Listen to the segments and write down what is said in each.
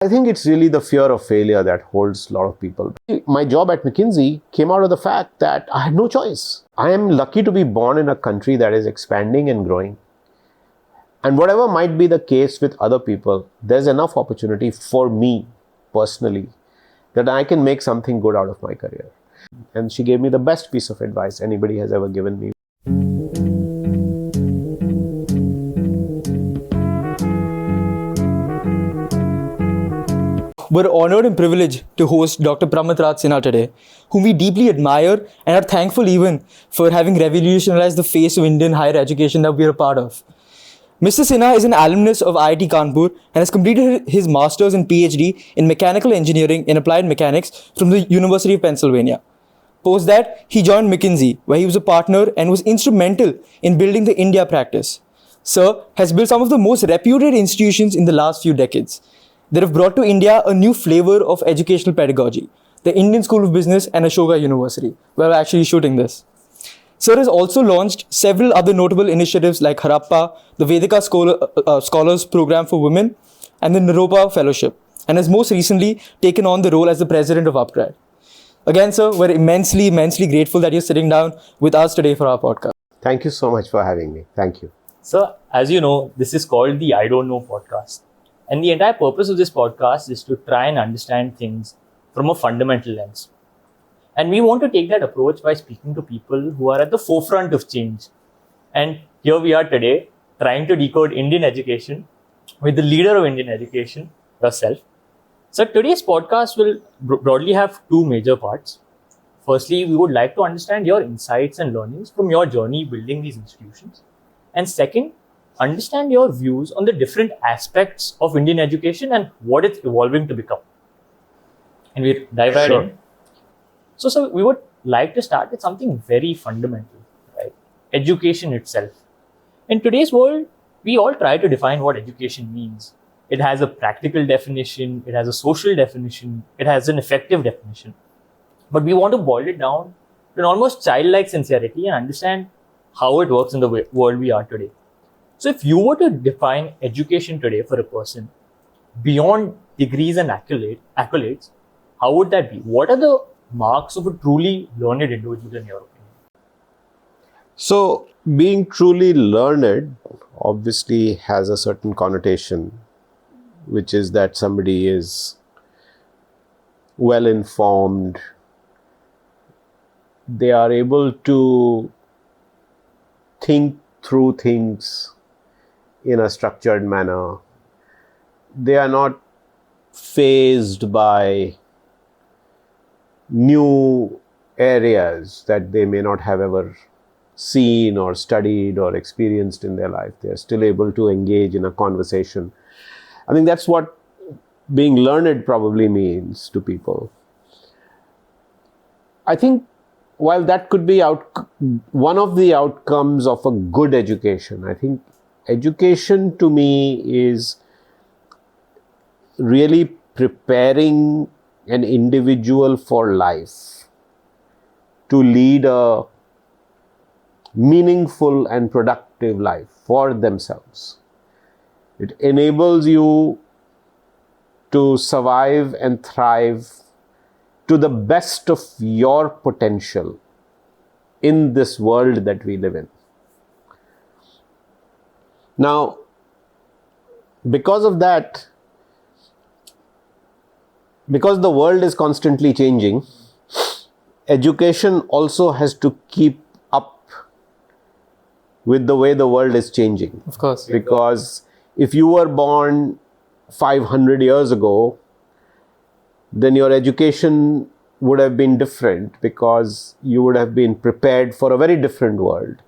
I think it's really the fear of failure that holds a lot of people. My job at McKinsey came out of the fact that I had no choice. I am lucky to be born in a country that is expanding and growing. And whatever might be the case with other people, there's enough opportunity for me personally that I can make something good out of my career. And she gave me the best piece of advice anybody has ever given me. We're honored and privileged to host Dr. Pramath Raj Sinha today, whom we deeply admire and are thankful even for having revolutionized the face of Indian higher education that we're a part of. Mr. Sinha is an alumnus of IIT Kanpur and has completed his master's and PhD in mechanical engineering and applied mechanics from the University of Pennsylvania. Post that, he joined McKinsey, where he was a partner and was instrumental in building the India practice. Sir has built some of the most reputed institutions in the last few decades that have brought to India a new flavor of educational pedagogy, the Indian School of Business and Ashoka University, where we're actually shooting this. Sir has also launched several other notable initiatives like Harappa, the Vedika Scholars Program for Women, and the Naropa Fellowship, and has most recently taken on the role as the president of Upgrad. Again, sir, we're immensely grateful that you're sitting down with us today for our podcast. Thank you so much for having me. Thank you. Sir, as you know, this is called the I Don't Know podcast. And the entire purpose of this podcast is to try and understand things from a fundamental lens. And we want to take that approach by speaking to people who are at the forefront of change. And here we are today, trying to decode Indian education with the leader of Indian education, yourself. So today's podcast will broadly have two major parts. Firstly, we would like to understand your insights and learnings from your journey building these institutions. And second, understand your views on the different aspects of Indian education and what it's evolving to become. And we'll dive right in. So, sir, we would like to start with something very fundamental, right? Education itself. In today's world, we all try to define what education means. It has a practical definition, it has a social definition, it has an effective definition. But we want to boil it down to an almost childlike sincerity and understand how it works in the world we are today. So if you were to define education today for a person beyond degrees and accolades, how would that be? What are the marks of a truly learned individual in your opinion? So being truly learned obviously has a certain connotation, which is that somebody is well informed. They are able to think through things in a structured manner. They are not fazed by new areas that they may not have ever seen or studied or experienced in their life. They are still able to engage in a conversation. I think that's what being learned probably means to people. I think while that could be one of the outcomes of a good education, I think education to me is really preparing an individual for life to lead a meaningful and productive life for themselves. It enables you to survive and thrive to the best of your potential in this world that we live in. Now, because of that, because the world is constantly changing, education also has to keep up with the way the world is changing. Of course. Because if you were born 500 years ago, then your education would have been different because you would have been prepared for a very different world.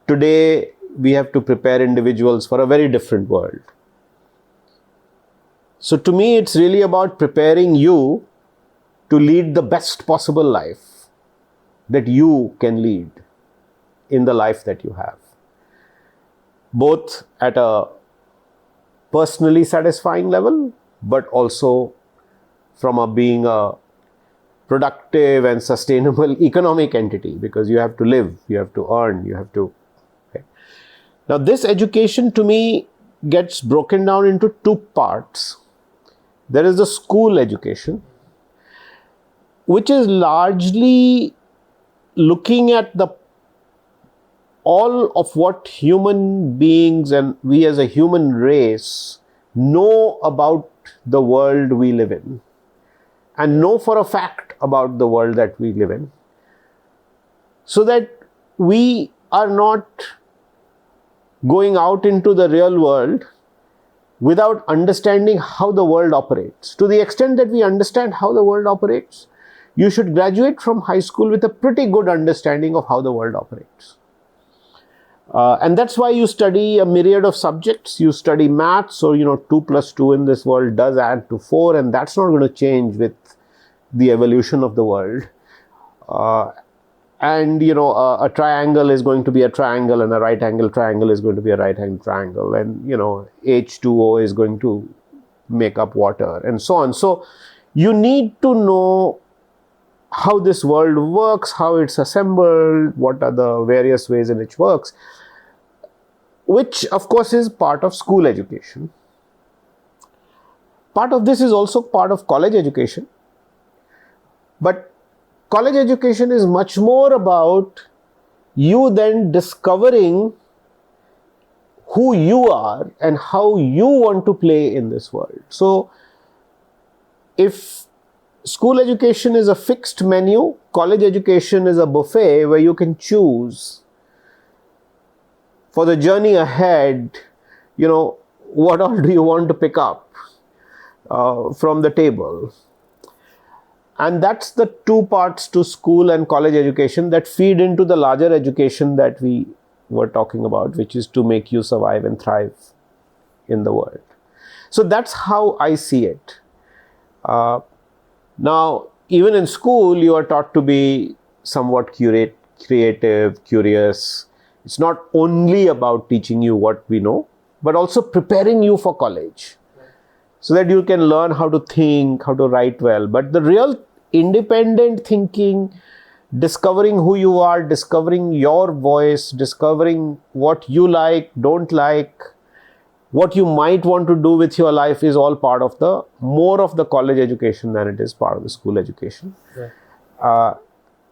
Today, we have to prepare individuals for a very different world. So to me, it's really about preparing you to lead the best possible life that you can lead in the life that you have. Both at a personally satisfying level, but also from being a productive and sustainable economic entity, because you have to live, you have to earn, you have to. Okay. Now, this education to me gets broken down into two parts. There is the school education, which is largely looking at all of what human beings and we as a human race know about the world we live in, and know for a fact about the world that we live in, so that we are not going out into the real world without understanding how the world operates. To the extent that we understand how the world operates, you should graduate from high school with a pretty good understanding of how the world operates. And that's why you study a myriad of subjects. You study maths, so 2 plus 2 in this world does add to 4, and that's not going to change with the evolution of the world. And a triangle is going to be a triangle, and a right angle triangle is going to be a right angle triangle, and H2O is going to make up water, and so on. So you need to know how this world works, how it's assembled, what are the various ways in which it works, which of course is part of school education. Part of this is also part of college education, but college education is much more about you then discovering who you are and how you want to play in this world. So if school education is a fixed menu, college education is a buffet where you can choose for the journey ahead, what all do you want to pick up from the table. And that's the two parts to school and college education that feed into the larger education that we were talking about, which is to make you survive and thrive in the world. So that's how I see it. Now, even in school, you are taught to be somewhat creative, curious. It's not only about teaching you what we know, but also preparing you for college, so that you can learn how to think, how to write well. But the real independent thinking, discovering who you are, discovering your voice, discovering what you like, don't like, what you might want to do with your life, is all part of more of the college education than it is part of the school education. Right.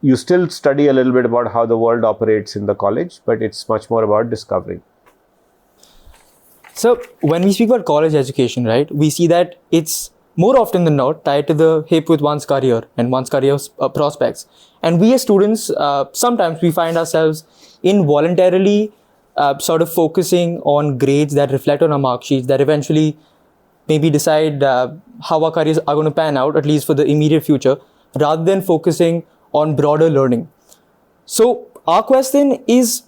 You still study a little bit about how the world operates in the college, but it's much more about discovering. So when we speak about college education, right, we see that it's more often than not tied to the hip with one's career and one's career prospects. And we as students, sometimes we find ourselves involuntarily sort of focusing on grades that reflect on our mark sheets, that eventually maybe decide how our careers are going to pan out, at least for the immediate future, rather than focusing on broader learning. So our question is,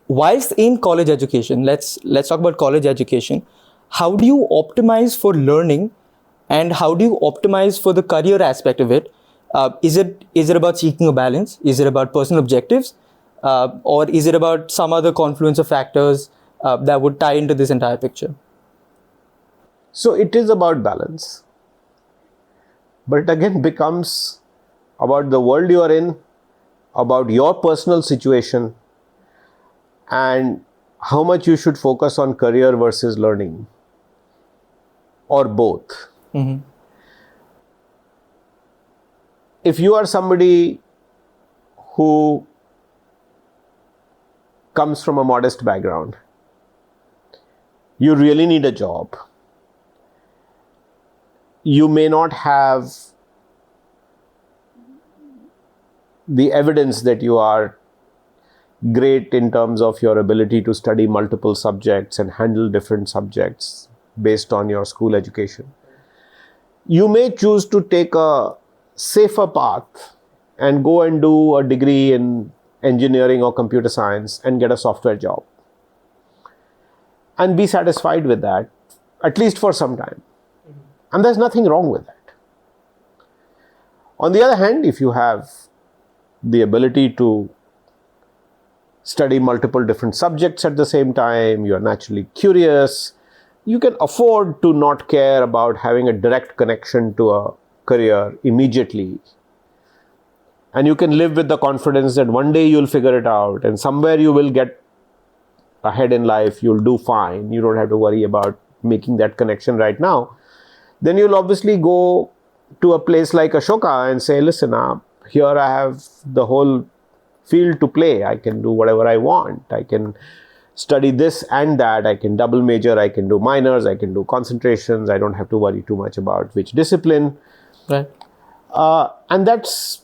whilst in college education, let's talk about college education, how do you optimize for learning and how do you optimize for the career aspect of it? Is it about seeking a balance? Is it about personal objectives? Or is it about some other confluence of factors that would tie into this entire picture? So it is about balance, but it again becomes about the world you are in, about your personal situation, and how much you should focus on career versus learning, or both. Mm-hmm. If you are somebody who comes from a modest background, you really need a job. You may not have the evidence that you are great in terms of your ability to study multiple subjects and handle different subjects based on your school education. You may choose to take a safer path and go and do a degree in engineering or computer science and get a software job and be satisfied with that, at least for some time. And there's nothing wrong with that. On the other hand, if you have the ability to study multiple different subjects at the same time, you are naturally curious, you can afford to not care about having a direct connection to a career immediately. And you can live with the confidence that one day you'll figure it out and somewhere you will get ahead in life, you'll do fine. You don't have to worry about making that connection right now. then you'll obviously go to a place like Ashoka and say, listen, here I have the whole field to play. I can do whatever I want. I can study this and that. I can double major. I can do minors. I can do concentrations. I don't have to worry too much about which discipline. Right. And that's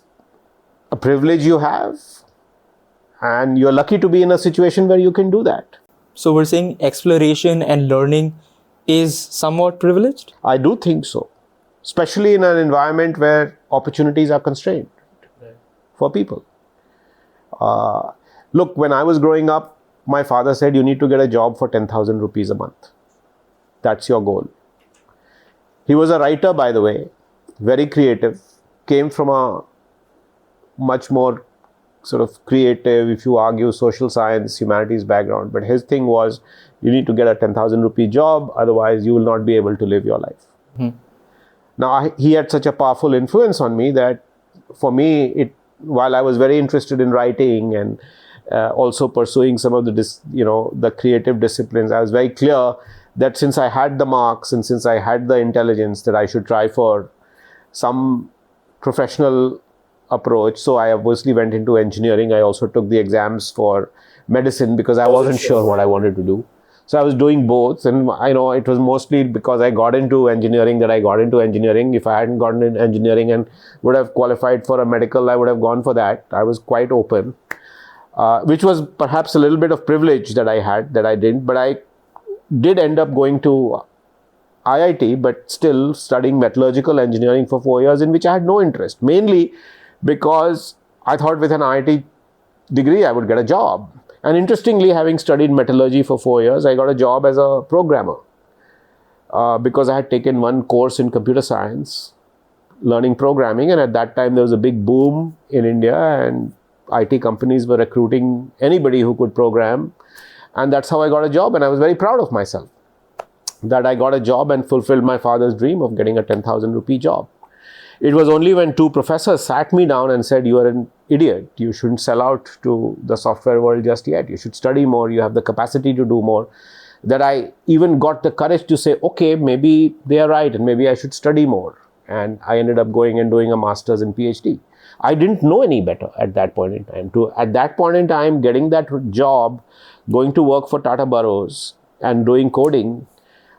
a privilege you have. And you're lucky to be in a situation where you can do that. So we're saying exploration and learning is somewhat privileged? I do think so. Especially in an environment where opportunities are constrained for people. Look, when I was growing up, my father said, you need to get a job for 10,000 rupees a month. That's your goal. He was a writer, by the way, very creative, came from a much more sort of creative, if you argue, social science, humanities background. But his thing was, you need to get a 10,000 rupee job, otherwise you will not be able to live your life. Now, he had such a powerful influence on me that for me, while I was very interested in writing and also pursuing some of the creative disciplines, I was very clear that since I had the marks and since I had the intelligence, that I should try for some professional approach. So I obviously went into engineering. I also took the exams for medicine because I wasn't sure what I wanted to do. So I was doing both, and I know it was mostly because I got into engineering that I got into engineering. If I hadn't gotten into engineering and would have qualified for a medical, I would have gone for that. I was quite open, which was perhaps a little bit of privilege that I had, that I didn't. But I did end up going to IIT, but still studying metallurgical engineering for 4 years, in which I had no interest, mainly because I thought with an IIT degree I would get a job. And interestingly, having studied metallurgy for 4 years, I got a job as a programmer because I had taken one course in computer science, learning programming. And at that time, there was a big boom in India and IT companies were recruiting anybody who could program. And that's how I got a job. And I was very proud of myself that I got a job and fulfilled my father's dream of getting a 10,000 rupee job. It was only when two professors sat me down and said, you are an idiot. You shouldn't sell out to the software world just yet. You should study more. You have the capacity to do more. That I even got the courage to say, okay, maybe they are right and maybe I should study more. And I ended up going and doing a master's and PhD. I didn't know any better at that point in time. At that point in time, getting that job, going to work for Tata Burroughs and doing coding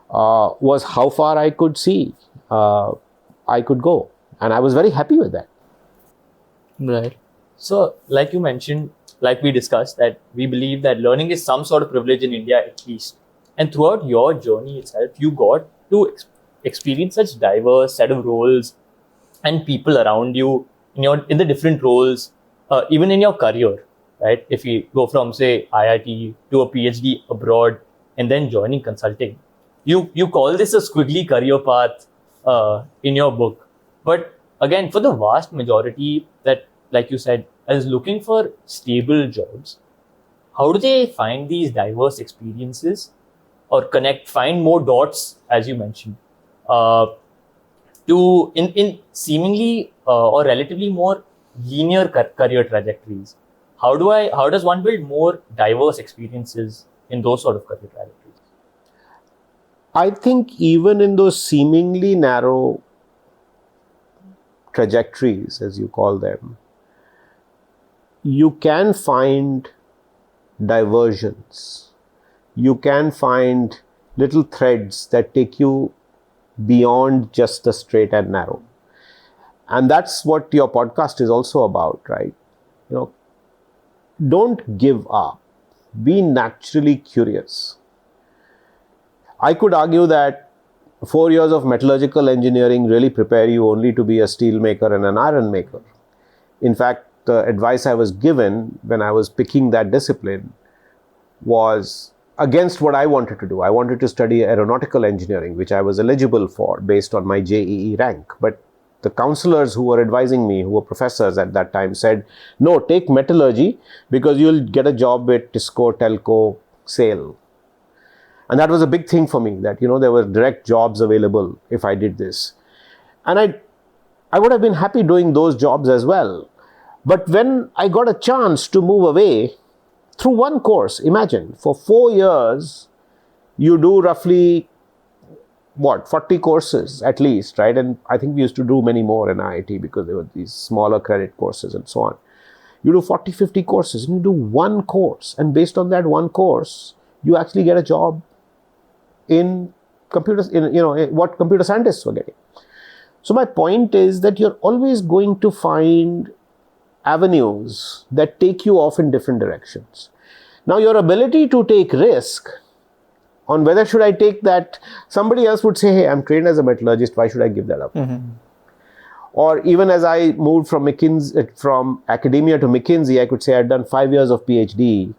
was how far I could see I could go. And I was very happy with that. Right. So, like you mentioned, like we discussed, that we believe that learning is some sort of privilege in India at least. And throughout your journey itself, you got to experience such diverse set of roles and people around you in the different roles, even in your career, right? If you go from, say, IIT to a PhD abroad and then joining consulting, you call this a squiggly career path in your book. But again, for the vast majority that, like you said, is looking for stable jobs, how do they find these diverse experiences or find more dots, as you mentioned, in seemingly or relatively more linear career trajectories? How does one build more diverse experiences in those sort of career trajectories? I think even in those seemingly narrow trajectories, as you call them, you can find diversions. You can find little threads that take you beyond just the straight and narrow. And that's what your podcast is also about, right? Don't give up. Be naturally curious. I could argue that 4 years of metallurgical engineering really prepare you only to be a steel maker and an iron maker. In fact, the advice I was given when I was picking that discipline was against what I wanted to do. I wanted to study aeronautical engineering, which I was eligible for based on my JEE rank. But the counselors who were advising me, who were professors at that time, said, no, take metallurgy because you'll get a job with Tisco, Telco, SAIL. And that was a big thing for me, that, there were direct jobs available if I did this. And I would have been happy doing those jobs as well. But when I got a chance to move away through one course, imagine, for 4 years, you do roughly 40 courses at least, right? And I think we used to do many more in IIT because there were these smaller credit courses and so on. You do 40, 50 courses and you do one course, and based on that one course, you actually get a job in computers, what computer scientists were getting. So my point is that you're always going to find avenues that take you off in different directions. Now, your ability to take risk on whether should I take that, somebody else would say, hey, I'm trained as a metallurgist, why should I give that up? Or even as I moved from academia to McKinsey, I could say I'd done 5 years of PhD.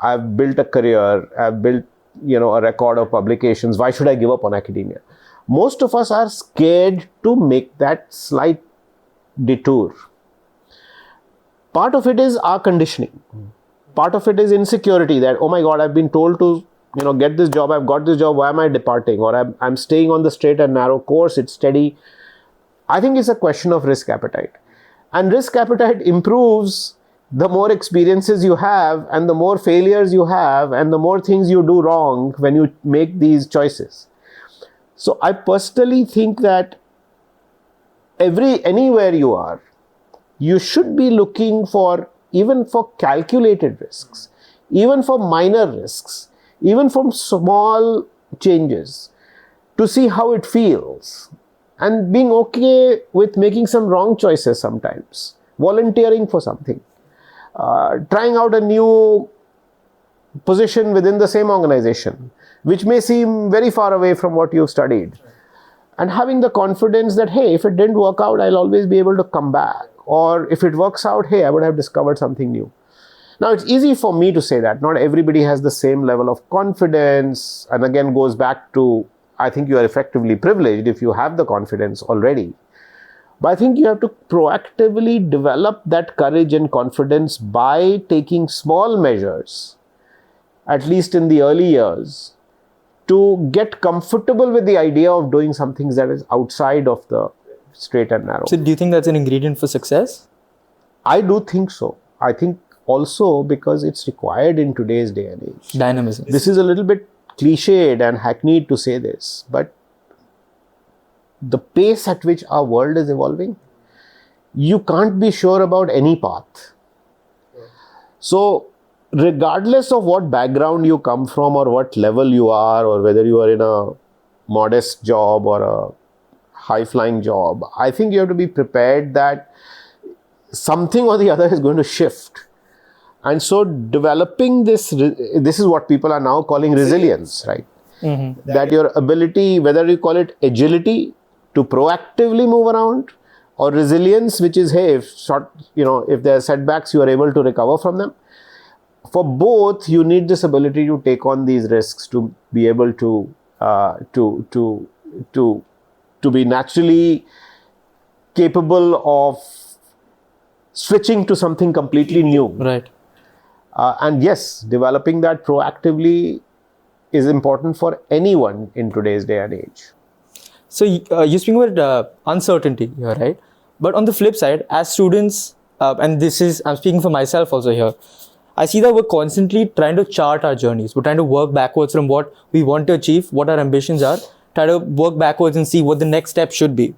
I've built a career. I've built, a record of publications. Why should I give up on academia? Most of us are scared to make that slight detour. Part of it is our conditioning. Part of it is insecurity that, oh my God, I've been told to, get this job. I've got this job. Why am I departing? Or I'm staying on the straight and narrow course. It's steady. I think it's a question of risk appetite. And risk appetite improves the more experiences you have and the more failures you have and the more things you do wrong when you make these choices. So I personally think that anywhere you are, you should be looking even for calculated risks, even for minor risks, even from small changes to see how it feels. And being okay with making some wrong choices sometimes, volunteering for something, trying out a new position within the same organization, which may seem very far away from what you've studied. And having the confidence that, hey, if it didn't work out, I'll always be able to come back. Or if it works out, hey, I would have discovered something new. Now, it's easy for me to say that. Not everybody has the same level of confidence. And again, goes back to, I think you are effectively privileged if you have the confidence already. But I think you have to proactively develop that courage and confidence by taking small measures, at least in the early years, to get comfortable with the idea of doing some things that is outside of the straight and narrow. So do you think that's an ingredient for success? I do think so. I think also because it's required in today's day and age. Dynamism. This is a little bit cliched and hackneyed to say this, but the pace at which our world is evolving, you can't be sure about any path. So regardless of what background you come from or what level you are, or whether you are in a modest job or a high-flying job, I think you have to be prepared that something or the other is going to shift. And so developing this is what people are now calling resilience, right? That your ability, whether you call it agility to proactively move around, or resilience, which is, hey, if there are setbacks, you are able to recover from them. For both, you need this ability to take on these risks, to be able to be naturally capable of switching to something completely new. Right. And yes, developing that proactively is important for anyone in today's day and age. So you're speaking about uncertainty here, right? But on the flip side, as students, and I'm speaking for myself also here, I see that we're constantly trying to chart our journeys. We're trying to work backwards from what we want to achieve, what our ambitions are, try to work backwards and see what the next step should be.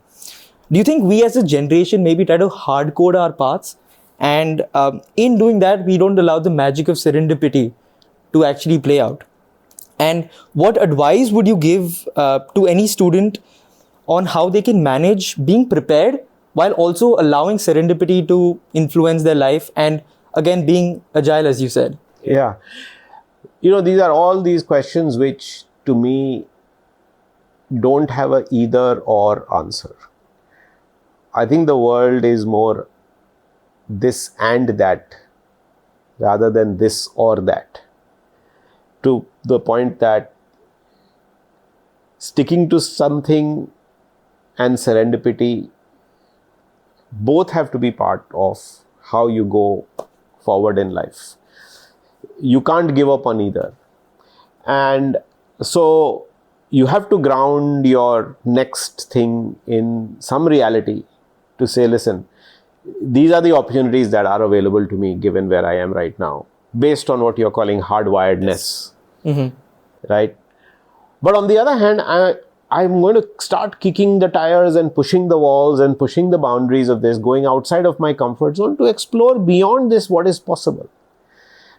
Do you think we as a generation maybe try to hard code our paths? And in doing that, we don't allow the magic of serendipity to actually play out. And what advice would you give to any student on how they can manage being prepared while also allowing serendipity to influence their life and again being agile, as you said? Yeah. These are all these questions which to me don't have a either or answer. I think the world is more this and that rather than this or that, to the point that sticking to something and serendipity both have to be part of how you go forward in life. You can't give up on either. And so you have to ground your next thing in some reality to say, listen, these are the opportunities that are available to me given where I am right now, based on what you're calling hardwiredness, right? But on the other hand, I'm going to start kicking the tires and pushing the walls and pushing the boundaries of this, going outside of my comfort zone to explore beyond this what is possible.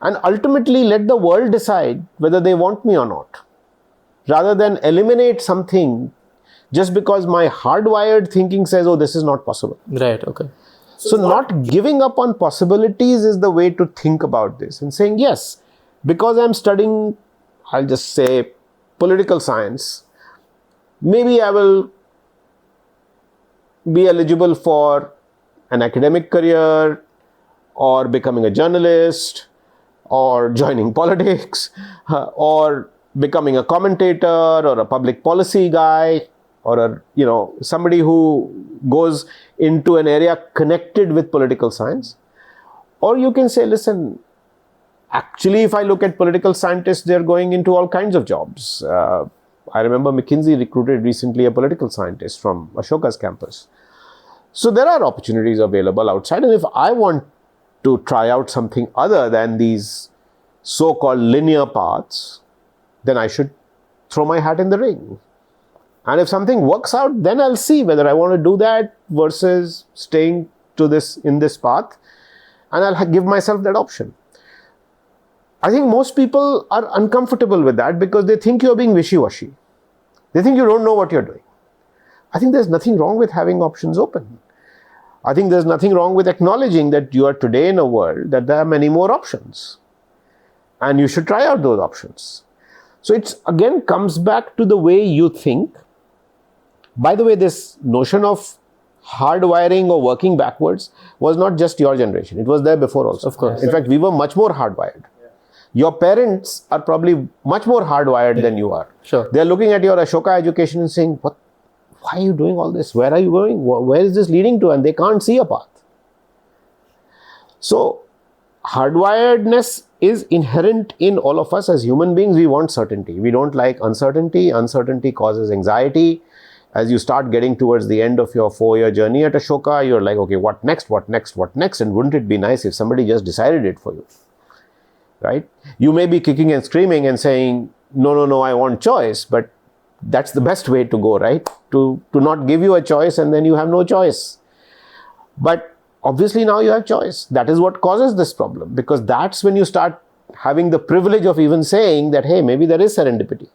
And ultimately let the world decide whether they want me or not, rather than eliminate something just because my hardwired thinking says, oh, this is not possible. Right, okay. So not giving up on possibilities is the way to think about this, and saying, yes, because I'm studying, I'll just say, political science, maybe I will be eligible for an academic career or becoming a journalist or joining politics or becoming a commentator or a public policy guy or somebody who goes into an area connected with political science. Or you can say, listen, actually, if I look at political scientists, they're going into all kinds of jobs. I remember McKinsey recruited recently a political scientist from Ashoka's campus. So there are opportunities available outside. And if I want to try out something other than these so-called linear paths, then I should throw my hat in the ring. And if something works out, then I'll see whether I want to do that versus staying to this in this path. And I'll give myself that option. I think most people are uncomfortable with that because they think you're being wishy-washy. They think you don't know what you're doing. I think there's nothing wrong with having options open. I think there's nothing wrong with acknowledging that you are today in a world that there are many more options. And you should try out those options. So it again comes back to the way you think. By the way, this notion of hardwiring or working backwards was not just your generation. It was there before also. Of course. In fact, we were much more hardwired. Your parents are probably much more hardwired than you are. Sure. They're looking at your Ashoka education and saying, why are you doing all this? Where are you going? Where is this leading to? And they can't see a path. So, hardwiredness is inherent in all of us as human beings. We want certainty. We don't like uncertainty. Uncertainty causes anxiety. As you start getting towards the end of your 4-year journey at Ashoka, you're like, okay, what next, what next, what next? And wouldn't it be nice if somebody just decided it for you? Right? You may be kicking and screaming and saying, no, I want choice. But that's the best way to go, right? To not give you a choice and then you have no choice. But obviously now you have choice. That is what causes this problem, because that's when you start having the privilege of even saying that, hey, maybe there is serendipity.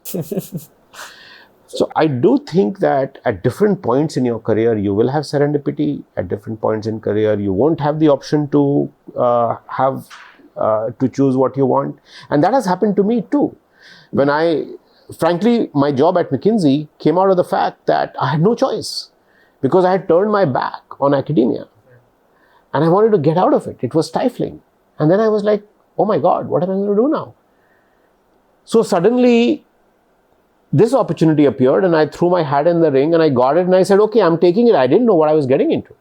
So I do think that at different points in your career, you will have serendipity. At different points in career, you won't have the option to to choose what you want. And that has happened to me too. Frankly, my job at McKinsey came out of the fact that I had no choice because I had turned my back on academia. And I wanted to get out of it. It was stifling. And then I was like, oh my God, what am I going to do now? So suddenly, this opportunity appeared and I threw my hat in the ring and I got it and I said, okay, I'm taking it. I didn't know what I was getting into.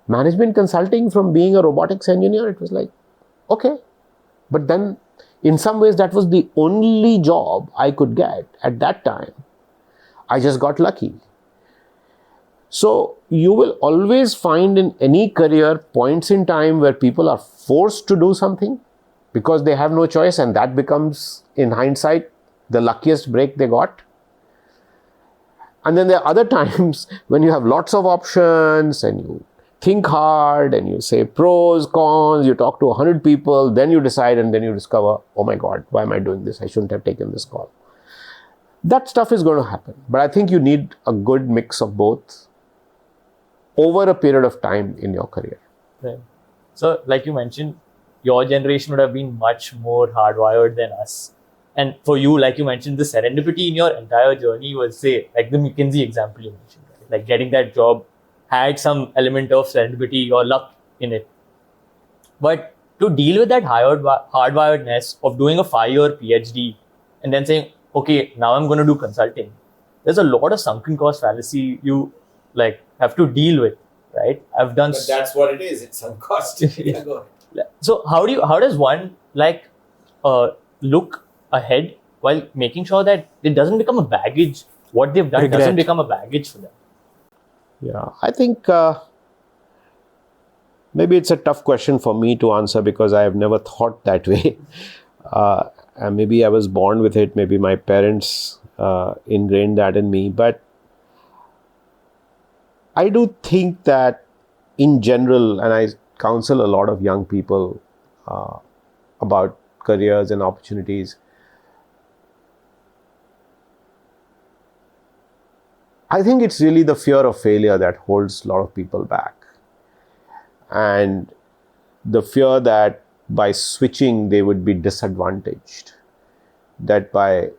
Management consulting, from being a robotics engineer, it was like, okay. But then in some ways that was the only job I could get at that time. I just got lucky. So you will always find in any career points in time where people are forced to do something because they have no choice, and that becomes, in hindsight, the luckiest break they got. And then there are other times when you have lots of options and you think hard and you say pros, cons, you talk to 100 people, then you decide and then you discover, oh my God, why am I doing this? I shouldn't have taken this call. That stuff is going to happen. But I think you need a good mix of both over a period of time in your career. Right. So like you mentioned, your generation would have been much more hardwired than us. And for you, like you mentioned, the serendipity in your entire journey was, say, like the McKinsey example you mentioned, right? Like getting that job had some element of serendipity or luck in it. But to deal with that hardwiredness of doing a 5-year PhD and then saying, okay, now I'm going to do consulting, there's a lot of sunken cost fallacy you like have to deal with, right? I've done. But that's what it is. It's sunk cost. Yeah, go ahead. So how does one like look ahead while making sure that it doesn't become a baggage? What they've done doesn't become a baggage for them. Yeah, I think maybe it's a tough question for me to answer because I have never thought that way. And maybe I was born with it. Maybe my parents ingrained that in me. But I do think that in general, and I counsel a lot of young people about careers and opportunities, I think it's really the fear of failure that holds a lot of people back. And the fear that by switching they would be disadvantaged, that by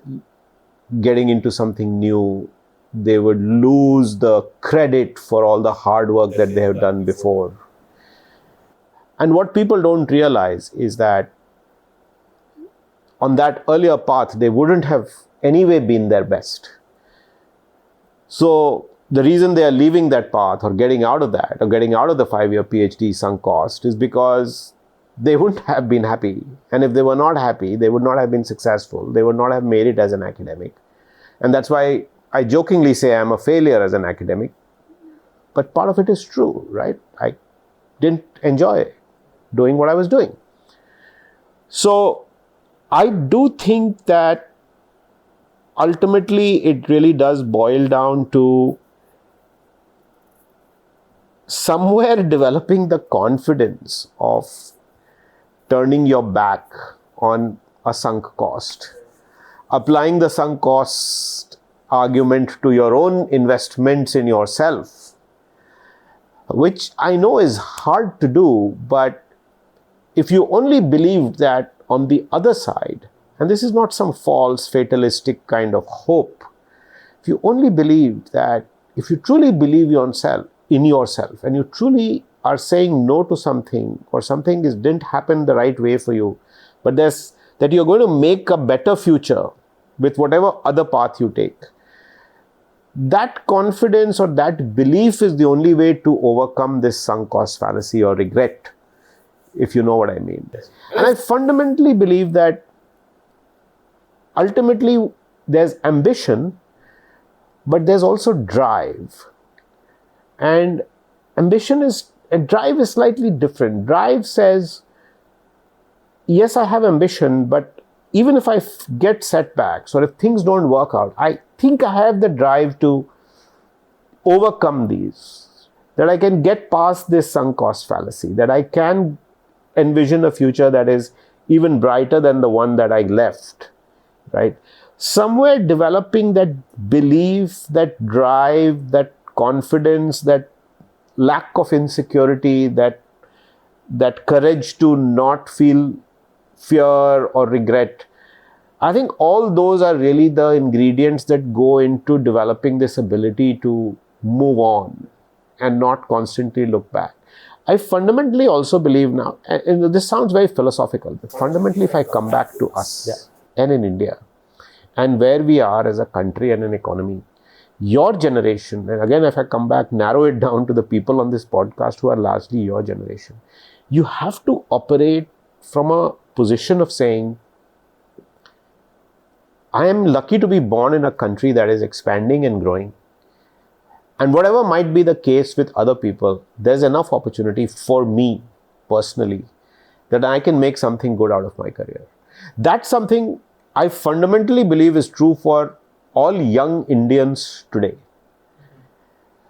getting into something new, they would lose the credit for all the hard work that they have done before. And what people don't realize is that on that earlier path, they wouldn't have anyway been their best. So the reason they are leaving that path or getting out of that or getting out of the 5-year PhD sunk cost is because they wouldn't have been happy. And if they were not happy, they would not have been successful. They would not have made it as an academic. And that's why I jokingly say I'm a failure as an academic. But part of it is true, right? I didn't enjoy doing what I was doing. So I do think that ultimately it really does boil down to somewhere developing the confidence of turning your back on a sunk cost, applying the sunk cost argument to your own investments in yourself, which I know is hard to do, but if you only believe that on the other side, and this is not some false fatalistic kind of hope, if you only believe that, if you truly believe in yourself and you truly are saying no to something or something didn't happen the right way for you, but that you're going to make a better future with whatever other path you take, that confidence or that belief is the only way to overcome this sunk cost fallacy or regret, if you know what I mean. And I fundamentally believe that ultimately there's ambition, but there's also drive. And drive is slightly different. Drive says, yes, I have ambition, but even if I get setbacks or if things don't work out, I think I have the drive to overcome these, that I can get past this sunk cost fallacy, that I can envision a future that is even brighter than the one that I left, right? Somewhere developing that belief, that drive, that confidence, that lack of insecurity, that courage to not feel fear or regret. I think all those are really the ingredients that go into developing this ability to move on and not constantly look back. I fundamentally also believe now, and this sounds very philosophical, but fundamentally if I come back to us and in India and where we are as a country and an economy, your generation, and again if I come back, narrow it down to the people on this podcast who are largely your generation, you have to operate from a position of saying, I am lucky to be born in a country that is expanding and growing. And whatever might be the case with other people, there's enough opportunity for me personally that I can make something good out of my career. That's something I fundamentally believe is true for all young Indians today.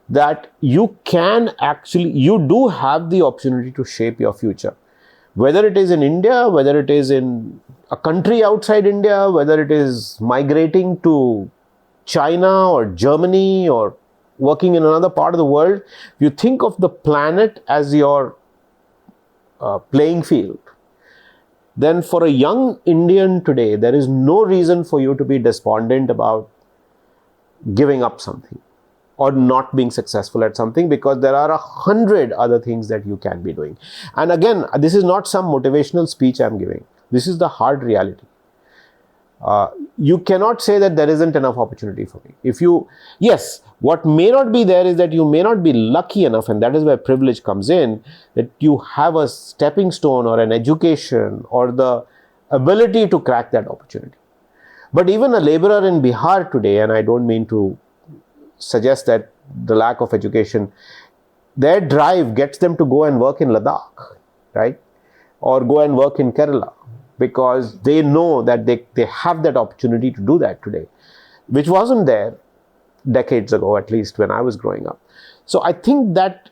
That you do have the opportunity to shape your future. Whether it is in India, whether it is in a country outside India, whether it is migrating to China or Germany or working in another part of the world, if you think of the planet as your playing field, then for a young Indian today, there is no reason for you to be despondent about giving up something or not being successful at something, because there are 100 other things that you can be doing. And again, this is not some motivational speech I'm giving. This is the hard reality. You cannot say that there isn't enough opportunity for me. Yes, what may not be there is that you may not be lucky enough, and that is where privilege comes in, that you have a stepping stone or an education or the ability to crack that opportunity. But even a laborer in Bihar today, and I don't mean to suggest that the lack of education, their drive gets them to go and work in Ladakh, right? Or go and work in Kerala, because they know that they have that opportunity to do that today, which wasn't there decades ago, at least when I was growing up. So I think that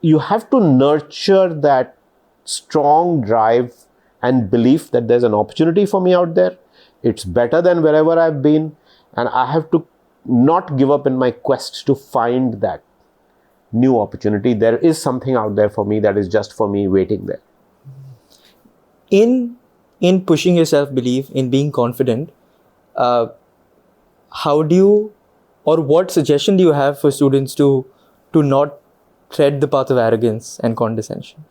you have to nurture that strong drive and belief that there's an opportunity for me out there. It's better than wherever I've been, and I have to not give up in my quest to find that new opportunity. There is something out there for me that is just for me waiting there. In pushing your self-belief, in being confident, how do you, or what suggestion do you have for students to not tread the path of arrogance and condescension?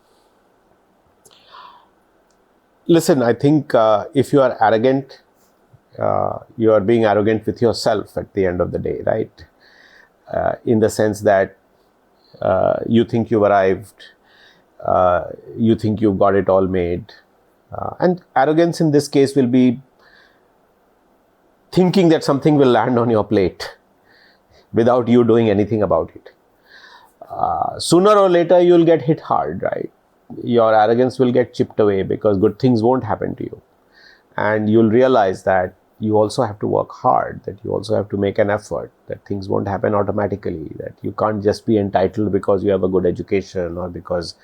Listen, I think if you are arrogant, you are being arrogant with yourself at the end of the day, right? In the sense that you think you've arrived, you think you've got it all made. And arrogance in this case will be thinking that something will land on your plate without you doing anything about it. Sooner or later, you'll get hit hard, right? Your arrogance will get chipped away because good things won't happen to you. And you'll realize that you also have to work hard, that you also have to make an effort, that things won't happen automatically, that you can't just be entitled because you have a good education or because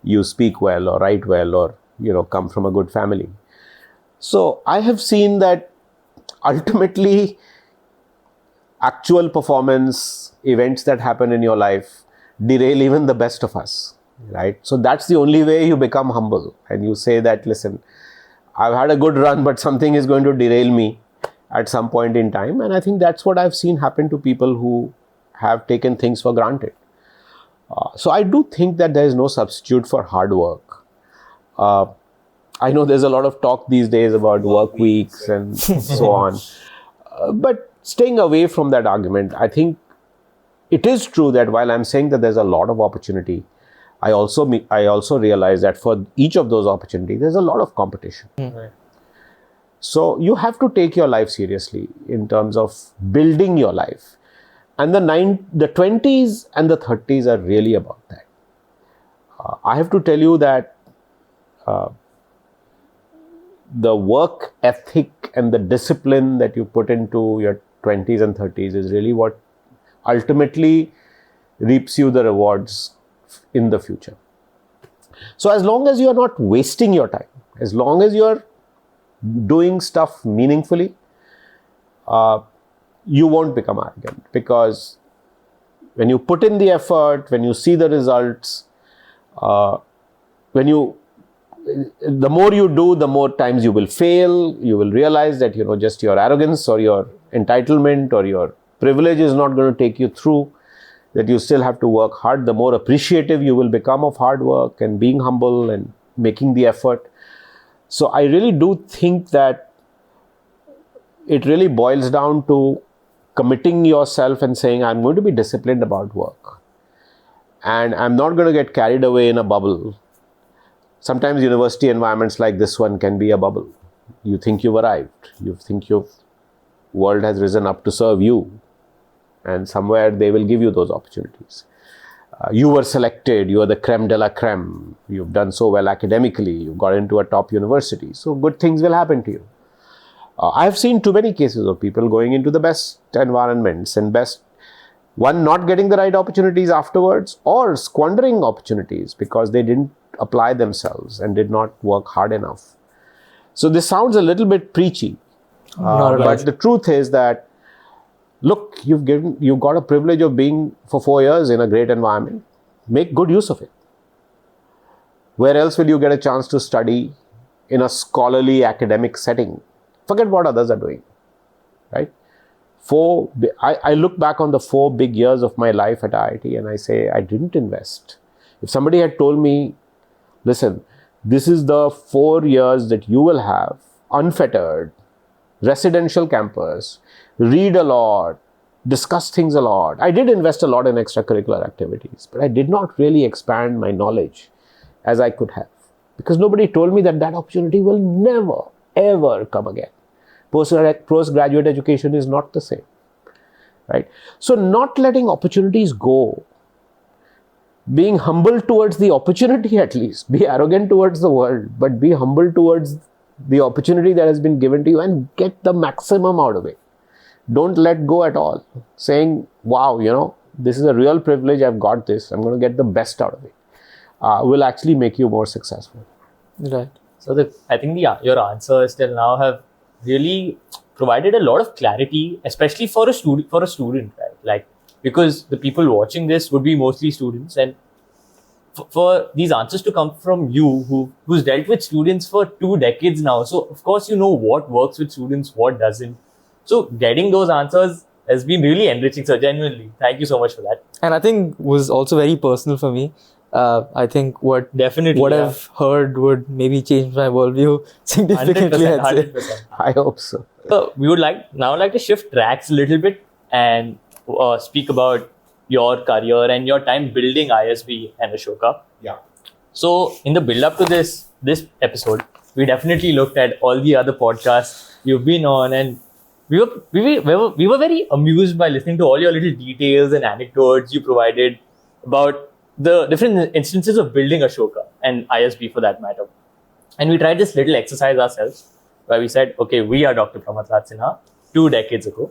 you speak well or write well or, come from a good family. So I have seen that ultimately actual performance, events that happen in your life derail even the best of us, right? So that's the only way you become humble and you say that, listen, I've had a good run, but something is going to derail me at some point in time. And I think that's what I've seen happen to people who have taken things for granted. So I do think that there is no substitute for hard work. I know there's a lot of talk these days about work weeks and so on. But staying away from that argument, I think it is true that while I'm saying that there's a lot of opportunity, I also realize that for each of those opportunities, there's a lot of competition. Right. So you have to take your life seriously in terms of building your life. And the 20s and the 30s are really about that. I have to tell you that the work ethic and the discipline that you put into your 20s and 30s is really what ultimately reaps you the rewards in the future. So as long as you are not wasting your time, as long as you are doing stuff meaningfully, you won't become arrogant, because when you put in the effort, when you see the results, the more you do, the more times you will fail. You will realize that, just your arrogance or your entitlement or your privilege is not going to take you through, that you still have to work hard. The more appreciative you will become of hard work and being humble and making the effort. So I really do think that it really boils down to committing yourself and saying, I'm going to be disciplined about work. And I'm not going to get carried away in a bubble. Sometimes university environments like this one can be a bubble. You think you've arrived. You think your world has risen up to serve you. And somewhere they will give you those opportunities. You were selected. You are the creme de la creme. You've done so well academically. You've got into a top university. So good things will happen to you. I've seen too many cases of people going into the best environments and not getting the right opportunities afterwards, or squandering opportunities because they didn't apply themselves and did not work hard enough. So this sounds a little bit preachy, but the truth is that, look, you've got a privilege of being for 4 years in a great environment. Make good use of it. Where else will you get a chance to study in a scholarly academic setting? Forget what others are doing, right? I look back on the 4 big years of my life at IIT and I say, I didn't invest. If somebody had told me, listen, this is the 4 years that you will have unfettered, residential campus, read a lot, discuss things a lot. I did invest a lot in extracurricular activities, but I did not really expand my knowledge as I could have, because nobody told me that opportunity will never, ever come again. Postgraduate education is not the same, right? So not letting opportunities go, being humble towards the opportunity, at least, be arrogant towards the world, but be humble towards the opportunity that has been given to you and get the maximum out of it. Don't let go at all, saying, wow, this is a real privilege, I've got this, I'm going to get the best out of it, will actually make you more successful. Right. So I think your answers till now have really provided a lot of clarity, especially for a student, right? Like, because the people watching this would be mostly students, and for these answers to come from you, who's dealt with students for 2 decades now. So of course you know what works with students, what doesn't. So getting those answers has been really enriching. So genuinely, thank you so much for that. And I think was also very personal for me. I think what I've heard would maybe change my worldview significantly. 100%. I hope so. So we would like to shift tracks a little bit and speak about your career and your time building ISB and Ashoka. Yeah. So in the build up to this episode, we definitely looked at all the other podcasts you've been on, and we were very amused by listening to all your little details and anecdotes you provided about the different instances of building Ashoka and ISB for that matter. And we tried this little exercise ourselves where we said, okay, we are Dr. Pramath Raj Sinha 2 decades ago.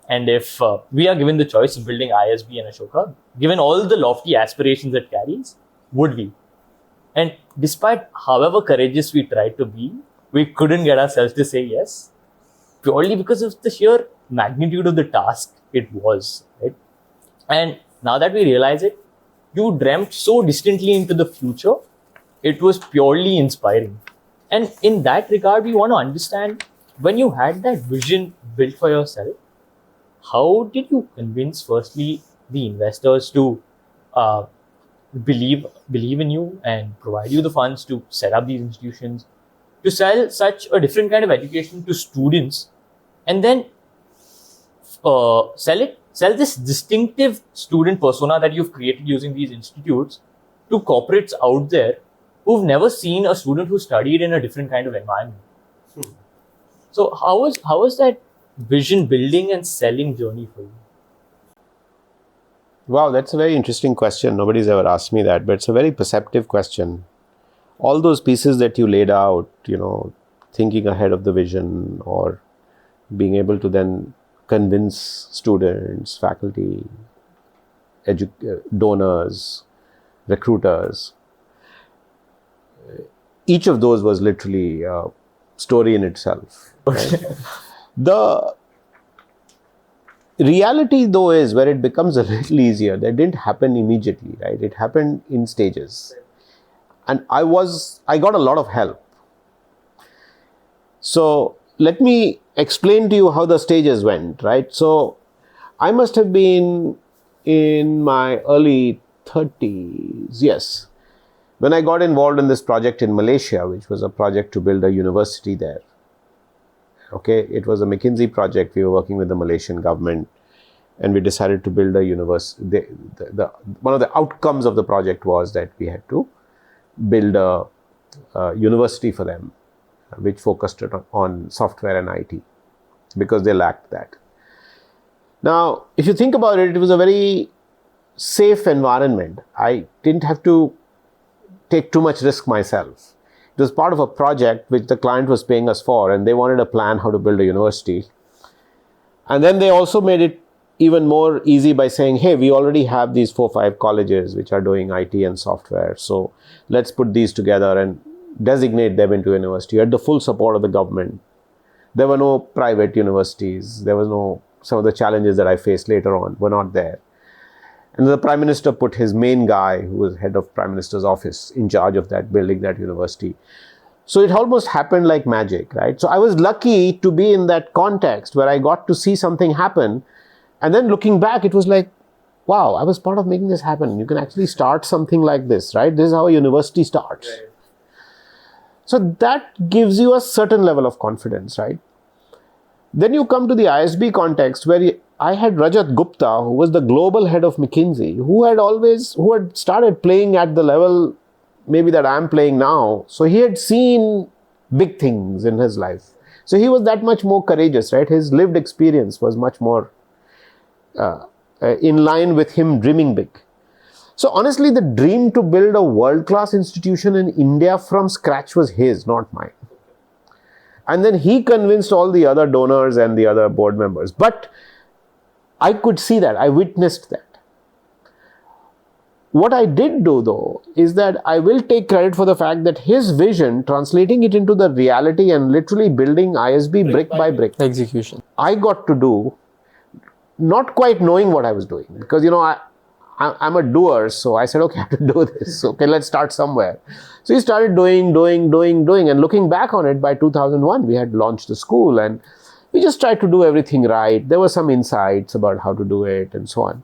And if we are given the choice of building ISB and Ashoka, given all the lofty aspirations it carries, would we? And despite however courageous we tried to be, we couldn't get ourselves to say yes, purely because of the sheer magnitude of the task it was, right? And now that we realize it, you dreamt so distantly into the future, it was purely inspiring. And in that regard, we want to understand, when you had that vision built for yourself, how did you convince firstly the investors to believe in you and provide you the funds to set up these institutions, to sell such a different kind of education to students, and then sell this distinctive student persona that you've created using these institutes to corporates out there who've never seen a student who studied in a different kind of environment? So how was that vision building and selling journey for you? Wow, that's a very interesting question. Nobody's ever asked me that, but it's a very perceptive question. All those pieces that you laid out, thinking ahead of the vision, or being able to then convince students, faculty, donors, recruiters, each of those was literally a story in itself. Right? The reality, though, is where it becomes a little easier. That didn't happen immediately, right? It happened in stages. And I got a lot of help. So let me explain to you how the stages went, right? So I must have been in my early 30s, yes, when I got involved in this project in Malaysia, which was a project to build a university there. Okay, it was a McKinsey project. We were working with the Malaysian government, and we decided to build a university. One of the outcomes of the project was that we had to build a university for them, which focused on software and IT, because they lacked that. Now, if you think about it, it was a very safe environment. I didn't have to take too much risk myself. It was part of a project which the client was paying us for, and they wanted a plan how to build a university. And then they also made it even more easy by saying, hey, we already have these 4 or 5 colleges which are doing IT and software. So let's put these together and designate them into university. You had the full support of the government. There were no private universities. There was no, some of the challenges that I faced later on were not there. And the Prime Minister put his main guy, who was head of Prime Minister's office, in charge of that, building that university. So it almost happened like magic, right? So I was lucky to be in that context where I got to see something happen. And then looking back, it was like, wow, I was part of making this happen. You can actually start something like this, right? This is how a university starts. Right. So that gives you a certain level of confidence, right? Then you come to the ISB context where I had Rajat Gupta, who was the global head of McKinsey, who had started playing at the level maybe that I'm playing now. So he had seen big things in his life. So he was that much more courageous, right? His lived experience was much more in line with him dreaming big. So honestly, the dream to build a world-class institution in India from scratch was his, not mine. And then he convinced all the other donors and the other board members. But I could see that. I witnessed that. what I did do though is that I will take credit for the fact that his vision, translating it into the reality and literally building ISB brick by brick, Execution. I got to do, not quite knowing what I was doing, because I'm a doer, so I said, okay, I have to do this. Okay, let's start somewhere. So he started doing, and looking back on it, by 2001, we had launched the school, and we just tried to do everything right. There were some insights about how to do it and so on.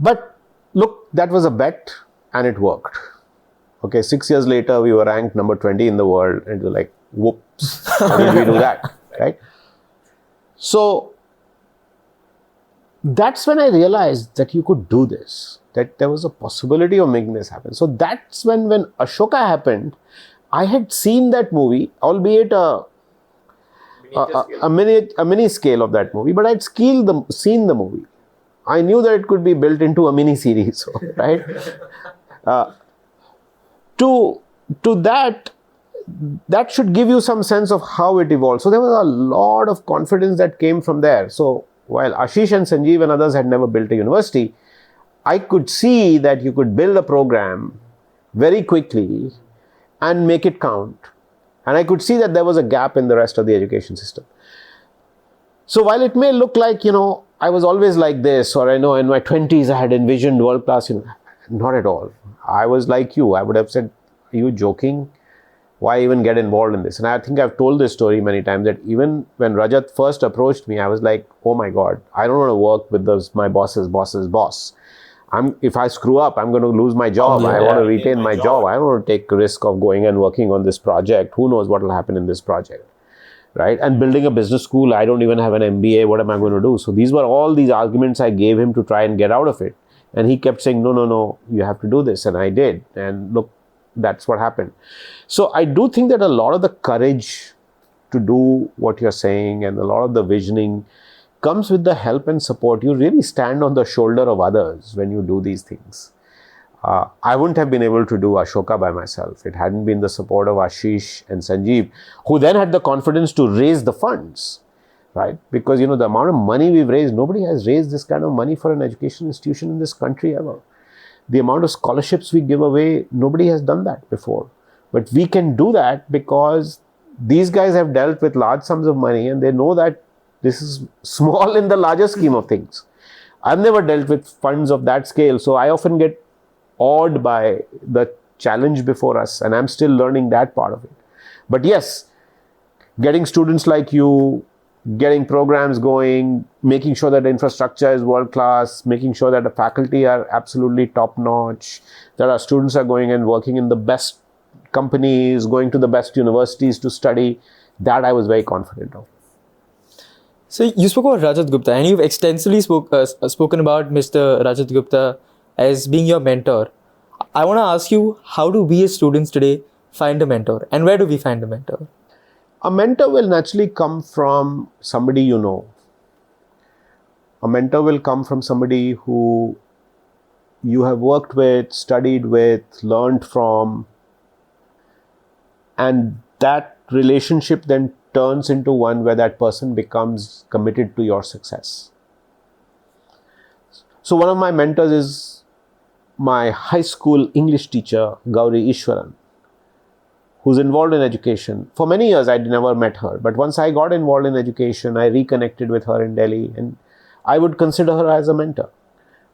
But look, that was a bet, and it worked. Okay, 6 years later, we were ranked number 20 in the world, and you're like, whoops, how did we do that, right? So that's when I realized that you could do this, that there was a possibility of making this happen. So that's when Ashoka happened, I had seen that movie, albeit a mini scale of that movie, but I'd seen the movie. I knew that it could be built into a mini series, right? To that should give you some sense of how it evolved. So there was a lot of confidence that came from there. So while Ashish and Sanjeev and others had never built a university, I could see that you could build a program very quickly and make it count. And I could see that there was a gap in the rest of the education system. So while it may look like, I was always like this, or I know in my 20s I had envisioned world class, not at all. I was like you. I would have said, are you joking? Why even get involved in this? And I think I've told this story many times, that even when Rajat first approached me, I was like, oh my God, I don't want to work with my boss's boss. If I screw up, I'm going to lose my job. I want to retain my job. I don't want to take the risk of going and working on this project. Who knows what will happen in this project, right? And building a business school, I don't even have an MBA. What am I going to do? So these were all these arguments I gave him to try and get out of it. And he kept saying, no, you have to do this. And I did. And look, that's what happened. So I do think that a lot of the courage to do what you're saying and a lot of the visioning comes with the help and support. You really stand on the shoulder of others when you do these things. I wouldn't have been able to do Ashoka by myself. It hadn't been the support of Ashish and Sanjeev, who then had the confidence to raise the funds, right? Because, the amount of money we've raised, nobody has raised this kind of money for an education institution in this country ever. The amount of scholarships we give away, nobody has done that before. But we can do that because these guys have dealt with large sums of money, and they know that this is small in the larger scheme of things. I've never dealt with funds of that scale, so I often get awed by the challenge before us, and I'm still learning that part of it. But yes, getting students like you, getting programs going, making sure that the infrastructure is world class, making sure that the faculty are absolutely top notch, that our students are going and working in the best companies, going to the best universities to study, that I was very confident of. So you spoke about Rajat Gupta, and you've extensively spoken about Mr. Rajat Gupta as being your mentor. I want to ask you, how do we as students today find a mentor, and where do we find a mentor? A mentor will naturally come from somebody you know. A mentor will come from somebody who you have worked with, studied with, learned from, and that relationship then turns into one where that person becomes committed to your success. So one of my mentors is my high school English teacher, Gauri Ishwaran, who's involved in education. For many years, I'd never met her. But once I got involved in education, I reconnected with her in Delhi, and I would consider her as a mentor.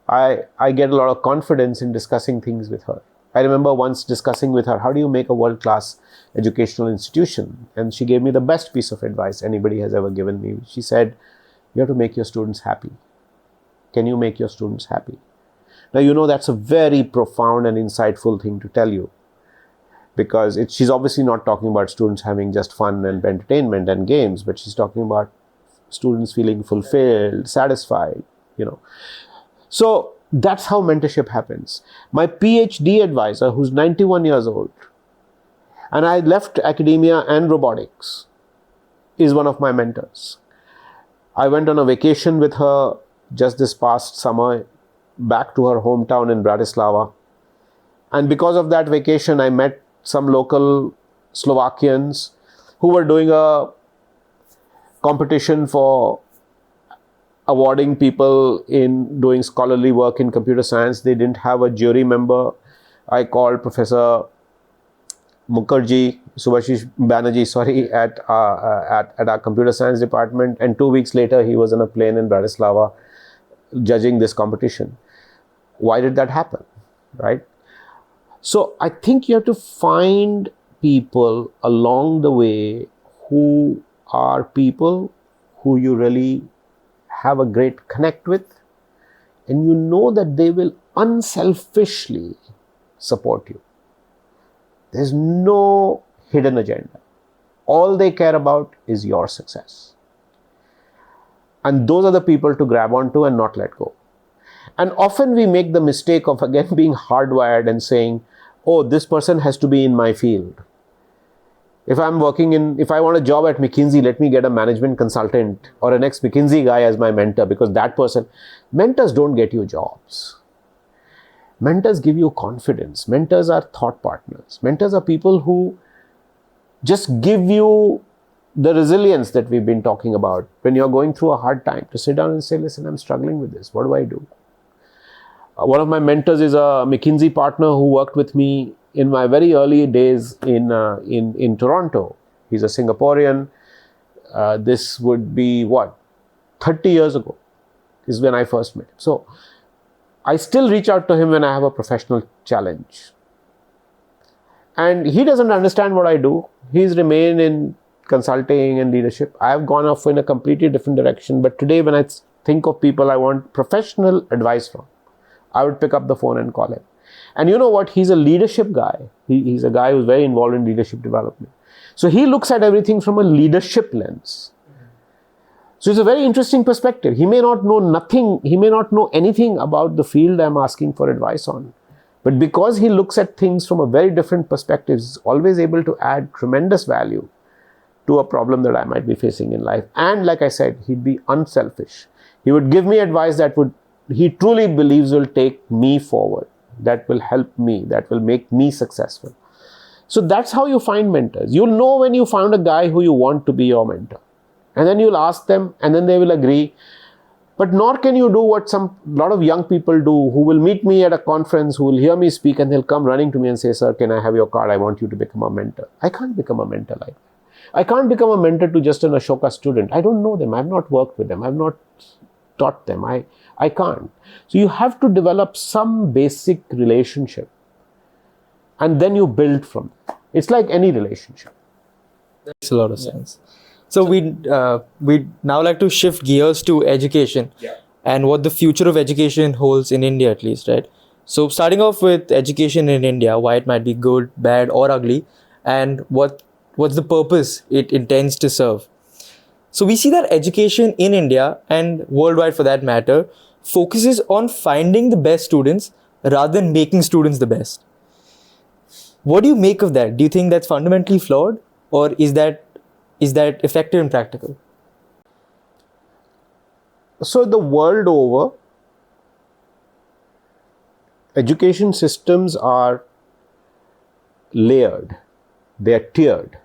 I get a lot of confidence in discussing things with her. I remember once discussing with her, how do you make a world-class educational institution? And she gave me the best piece of advice anybody has ever given me. She said, you have to make your students happy. Can you make your students happy? Now, that's a very profound and insightful thing to tell you, because she's obviously not talking about students having just fun and entertainment and games, but she's talking about students feeling fulfilled, satisfied, So that's how mentorship happens. My PhD advisor, who's 91 years old, and I left academia and robotics, is one of my mentors. I went on a vacation with her just this past summer back to her hometown in Bratislava. And because of that vacation, I met some local Slovakians who were doing a competition for awarding people in doing scholarly work in computer science. They didn't have a jury member. I called Professor Subhashish Banerjee, at our computer science department, and 2 weeks later he was on a plane in Bratislava judging this competition. Why did that happen, right? So I think you have to find people along the way who are people who you really have a great connect with, and you know that they will unselfishly support you. There's no hidden agenda. All they care about is your success. And those are the people to grab onto and not let go. And often we make the mistake of again being hardwired and saying, oh, this person has to be in my field. If I want a job at McKinsey, let me get a management consultant or an ex-McKinsey guy as my mentor, because mentors don't get you jobs. Mentors give you confidence. Mentors are thought partners. Mentors are people who just give you the resilience that we've been talking about when you're going through a hard time, to sit down and say, listen, I'm struggling with this. What do I do? One of my mentors is a McKinsey partner who worked with me in my very early days in Toronto. He's a Singaporean. This would be 30 years ago is when I first met him. So I still reach out to him when I have a professional challenge. And he doesn't understand what I do. He's remained in consulting and leadership. I have gone off in a completely different direction. But today when I think of people I want professional advice from, I would pick up the phone and call him. And you know what? He's a leadership guy. He's a guy who's very involved in leadership development. So he looks at everything from a leadership lens. So it's a very interesting perspective. He may not know nothing. He may not know anything about the field I'm asking for advice on. But because he looks at things from a very different perspective, he's always able to add tremendous value to a problem that I might be facing in life. And like I said, he'd be unselfish. He would give me advice that he truly believes will take me forward, that will help me, that will make me successful. So that's how you find mentors. You'll know when you found a guy who you want to be your mentor. And then you'll ask them, and then they will agree. But nor can you do what a lot of young people do, who will meet me at a conference, who will hear me speak, and they'll come running to me and say, sir, can I have your card? I want you to become a mentor. I can't become a mentor like that. I can't become a mentor to just an Ashoka student. I don't know them. I've not worked with them. I've not taught them. I can't. So you have to develop some basic relationship, and then you build from it. It's like any relationship. That makes a lot of sense. So we'd now like to shift gears to education and what the future of education holds in India, at least, right? So starting off with education in India, why it might be good, bad, or ugly, and what's the purpose it intends to serve. So we see that education in India, and worldwide for that matter, focuses on finding the best students rather than making students the best. What do you make of that? Do you think that's fundamentally flawed, or is that effective and practical? So the world over, education systems are layered. They are tiered.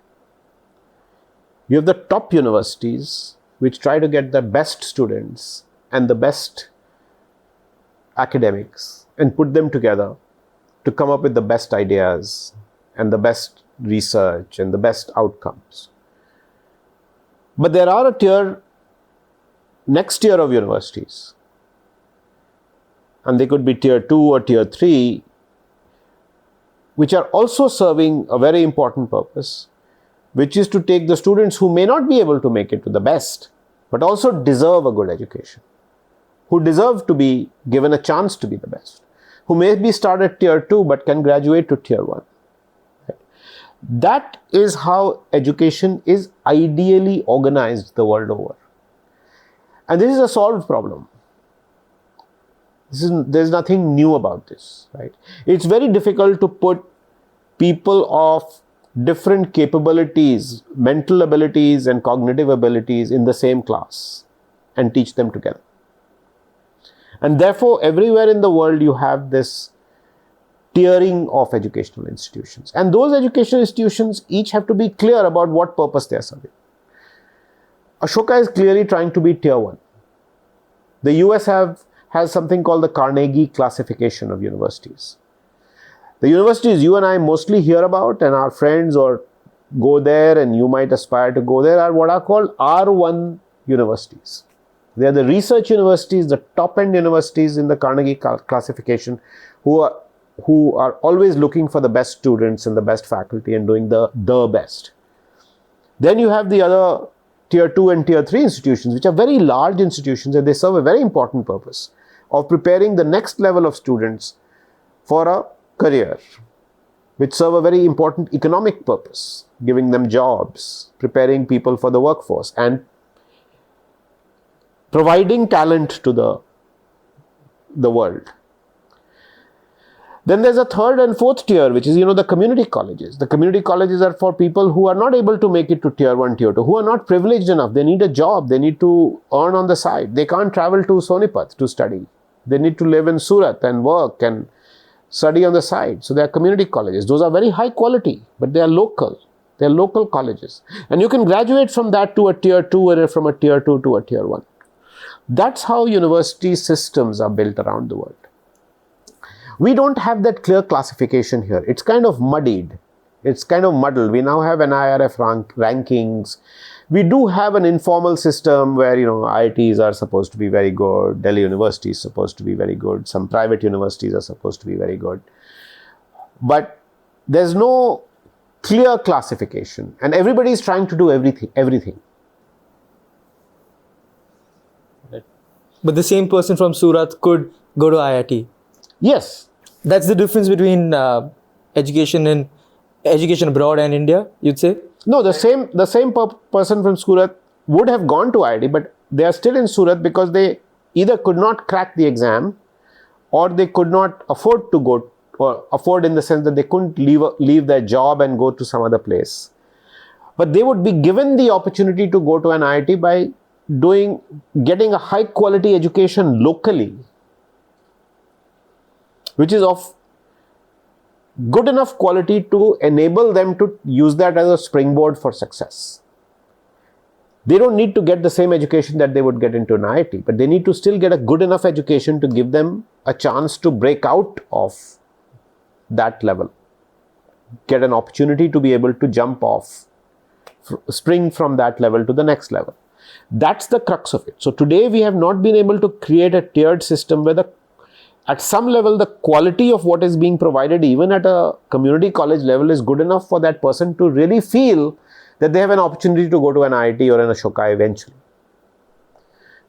You have the top universities, which try to get the best students and the best academics and put them together to come up with the best ideas and the best research and the best outcomes. But there are next tier of universities, and they could be tier 2 or tier 3, which are also serving a very important purpose, which is to take the students who may not be able to make it to the best, but also deserve a good education, who deserve to be given a chance to be the best, who may be start at tier 2 but can graduate to tier 1. That is how education is ideally organized the world over. And this is a solved problem. There's nothing new about this, right? It's very difficult to put people of different capabilities, mental abilities and cognitive abilities in the same class and teach them together. And therefore, everywhere in the world you have this tiering of educational institutions. And those educational institutions each have to be clear about what purpose they are serving. Ashoka is clearly trying to be tier 1. The US has something called the Carnegie classification of universities. The universities you and I mostly hear about and our friends or go there and you might aspire to go there are what are called R1 universities. They are the research universities, the top-end universities in the Carnegie classification who are always looking for the best students and the best faculty and doing the best. Then you have the other tier 2 and tier 3 institutions, which are very large institutions, and they serve a very important purpose of preparing the next level of students for a career, which serve a very important economic purpose, giving them jobs, preparing people for the workforce, and providing talent to the world. Then there's a third and fourth tier, which is, the community colleges. The community colleges are for people who are not able to make it to tier 1, tier 2, who are not privileged enough. They need a job. They need to earn on the side. They can't travel to Sonipat to study. They need to live in Surat and work and study on the side. So they are community colleges. Those are very high quality, but they are local. They are local colleges. And you can graduate from that to a tier 2 or from a tier 2 to a tier 1. That's how university systems are built around the world. We don't have that clear classification here. It's kind of muddied. It's kind of muddled. We now have NIRF rankings. We do have an informal system where, IITs are supposed to be very good. Delhi University is supposed to be very good. Some private universities are supposed to be very good. But there's no clear classification. And everybody is trying to do everything. But the same person from Surat could go to IIT. Yes. That's the difference between education abroad and India, you'd say? No, the same person from Surat would have gone to IIT, but they are still in Surat because they either could not crack the exam or they could not afford to go, or afford in the sense that they couldn't leave their job and go to some other place. But they would be given the opportunity to go to an IIT by getting a high quality education locally, which is of good enough quality to enable them to use that as a springboard for success. They don't need to get the same education that they would get into an IIT, but they need to still get a good enough education to give them a chance to break out of that level, get an opportunity to be able to jump off, spring from that level to the next level. That's the crux of it. So today we have not been able to create a tiered system where at some level the quality of what is being provided even at a community college level is good enough for that person to really feel that they have an opportunity to go to an IIT or an Ashoka eventually.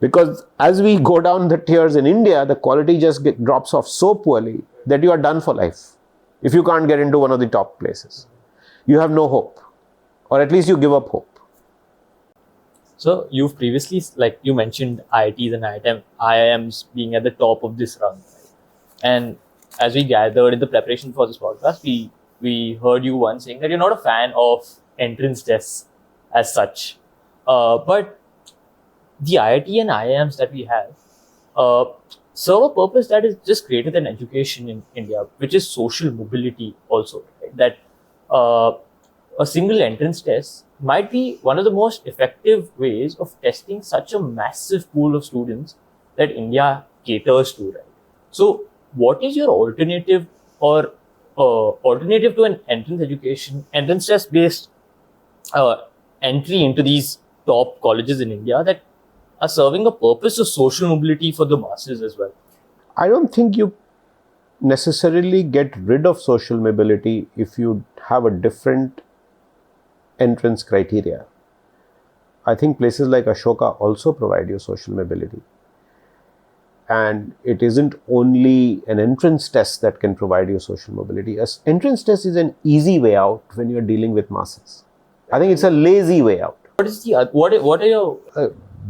Because as we go down the tiers in India, the quality just drops off so poorly that you are done for life. If you can't get into one of the top places, you have no hope, or at least you give up hope. So you've previously, you mentioned IITs and IIMs being at the top of this rung. Right? And as we gathered in the preparation for this podcast, we heard you once saying that you're not a fan of entrance tests as such. But the IIT and IIMs that we have serve a purpose that is just greater than education in India, which is social mobility also. Right? That a single entrance test might be one of the most effective ways of testing such a massive pool of students that India caters to, right? So what is your alternative or alternative to an entrance test based entry into these top colleges in India that are serving a purpose of social mobility for the masses as well? I don't think you necessarily get rid of social mobility if you have a different entrance criteria. I think places like Ashoka also provide you social mobility. And it isn't only an entrance test that can provide you social mobility. An entrance test is an easy way out when you're dealing with masses. I think it's a lazy way out. What are your...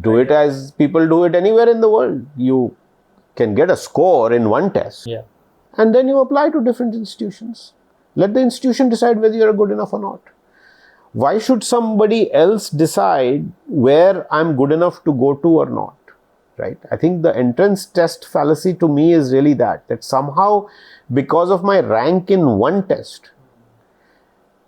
do it as people do it anywhere in the world. You can get a score in one test. Yeah. And then you apply to different institutions. Let the institution decide whether you're good enough or not. Why should somebody else decide where I'm good enough to go to or not, right? I think the entrance test fallacy to me is really that somehow because of my rank in one test,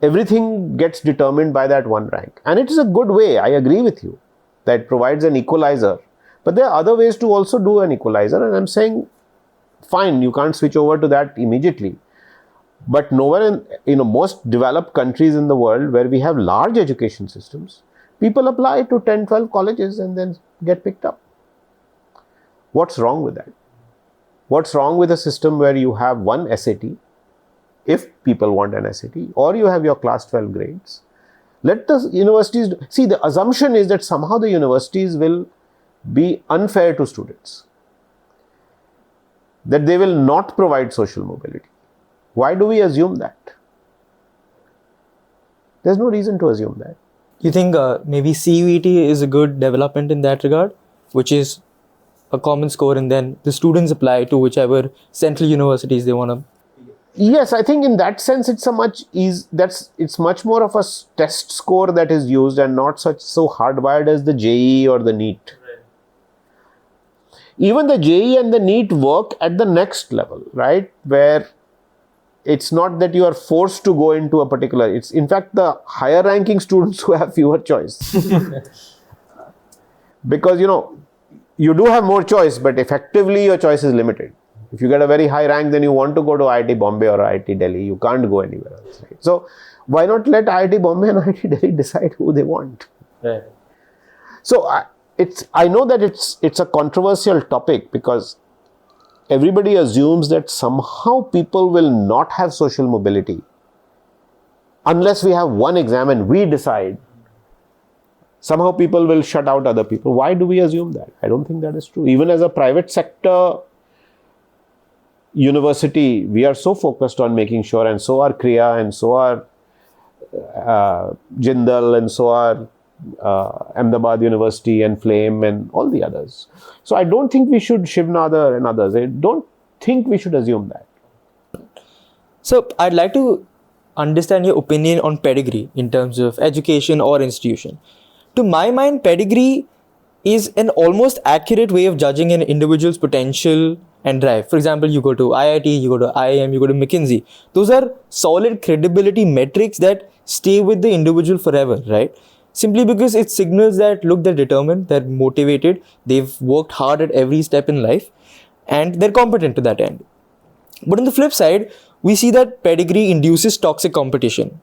everything gets determined by that one rank. And it is a good way, I agree with you, that provides an equalizer. But there are other ways to also do an equalizer, and I'm saying, fine, you can't switch over to that immediately. But nowhere in most developed countries in the world where we have large education systems, people apply to 10, 12 colleges and then get picked up. What's wrong with that? What's wrong with a system where you have one SAT, if people want an SAT, or you have your class 12 grades? Let the universities see, the assumption is that somehow the universities will be unfair to students, that they will not provide social mobility. Why do we assume that? There's no reason to assume that. You think maybe CUET is a good development in that regard, which is a common score, and then the students apply to whichever central universities they want to. Yes, I think in that sense it's it's much more of a test score that is used and not so hardwired as the JEE or the NEET. Even the JEE and the NEET work at the next level, right? Where it's not that you are forced to go into a particular, it's in fact the higher ranking students who have fewer choice. Because you do have more choice, but effectively your choice is limited. If you get a very high rank, then you want to go to IIT Bombay or IIT Delhi. You can't go anywhere else. Right? So why not let IIT Bombay and IIT Delhi decide who they want? Right. So I know that it's a controversial topic because everybody assumes that somehow people will not have social mobility unless we have one exam and we decide. Somehow people will shut out other people. Why do we assume that? I don't think that is true. Even as a private sector university, we are so focused on making sure, and so are Kriya, and so are Jindal, and so are Ahmedabad University and Flame and all the others. So I don't think we should, Shivnadar and others, I don't think we should assume that. So I'd like to understand your opinion on pedigree in terms of education or institution. To my mind, pedigree is an almost accurate way of judging an individual's potential and drive. For example, you go to IIT, you go to IIM, you go to McKinsey. Those are solid credibility metrics that stay with the individual forever, right? Simply because it signals that, look, they're determined, they're motivated, they've worked hard at every step in life, and they're competent to that end. But on the flip side, we see that pedigree induces toxic competition.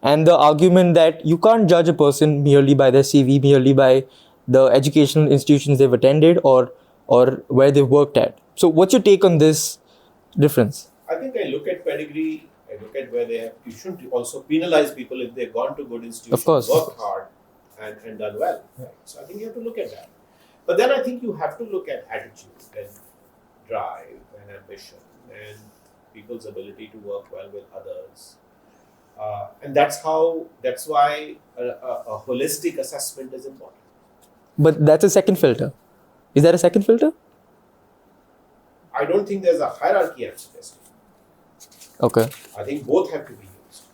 And the argument that you can't judge a person merely by their CV, merely by the educational institutions they've attended or where they've worked at. So what's your take on this difference? I think I look at pedigree, I look at where they have, you shouldn't also penalize people if they've gone to good institutions, Of course. worked hard and done well. Right? So I think you have to look at that. But then I think you have to look at attitude and drive and ambition and people's ability to work well with others. And that's why a holistic assessment is important. But that's a second filter. Is there a second filter? I don't think there's a hierarchy I'm suggesting. Okay. I think both have to be used.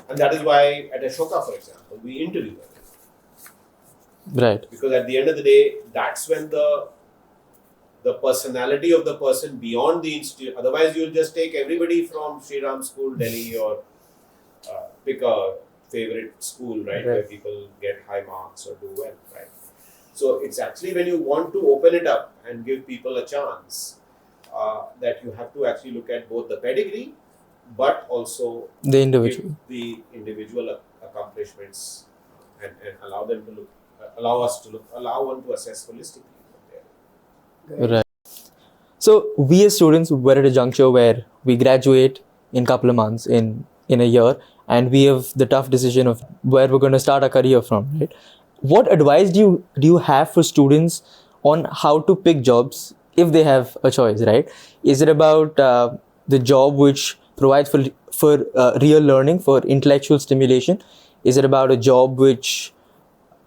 And that is why at Ashoka, for example, we interview everyone. Right. Because at the end of the day, that's when the personality of the person beyond the institute, otherwise you'll just take everybody from Sriram School, Delhi, or pick a favorite school, right, where people get high marks or do well, right? So it's actually when you want to open it up and give people a chance that you have to actually look at both the pedigree, but also The individual. the individual accomplishments and allow them to look, allow one to assess holistically. Right. So we as students, we're at a juncture where we graduate in a couple of months, in a year, and we have the tough decision of where we're going to start our career from, right? What advice do you have for students on how to pick jobs if they have a choice, right? Is it about the job which provides for real learning, for intellectual stimulation? Is it about a job which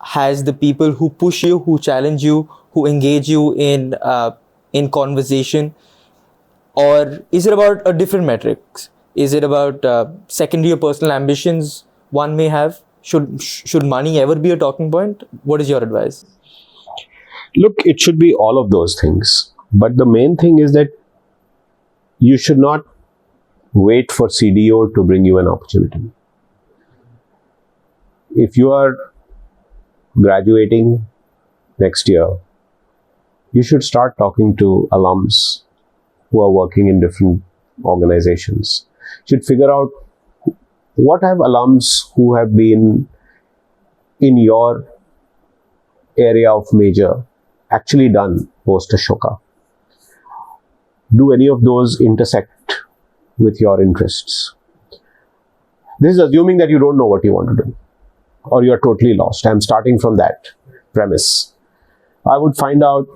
has the people who push you, who challenge you, who engage you in conversation? Or is it about a different metrics? Is it about secondary or personal ambitions one may have? Should money ever be a talking point? What is your advice? Look, it should be all of those things. But the main thing is that you should not wait for CDO to bring you an opportunity. If you are graduating next year you should start talking to alums who are working in different organizations. You should figure out what have alums who have been in your area of major actually done post Ashoka. Do any of those intersect with your interests? This is assuming that you don't know what you want to do or you're totally lost. I'm starting from that premise. I would find out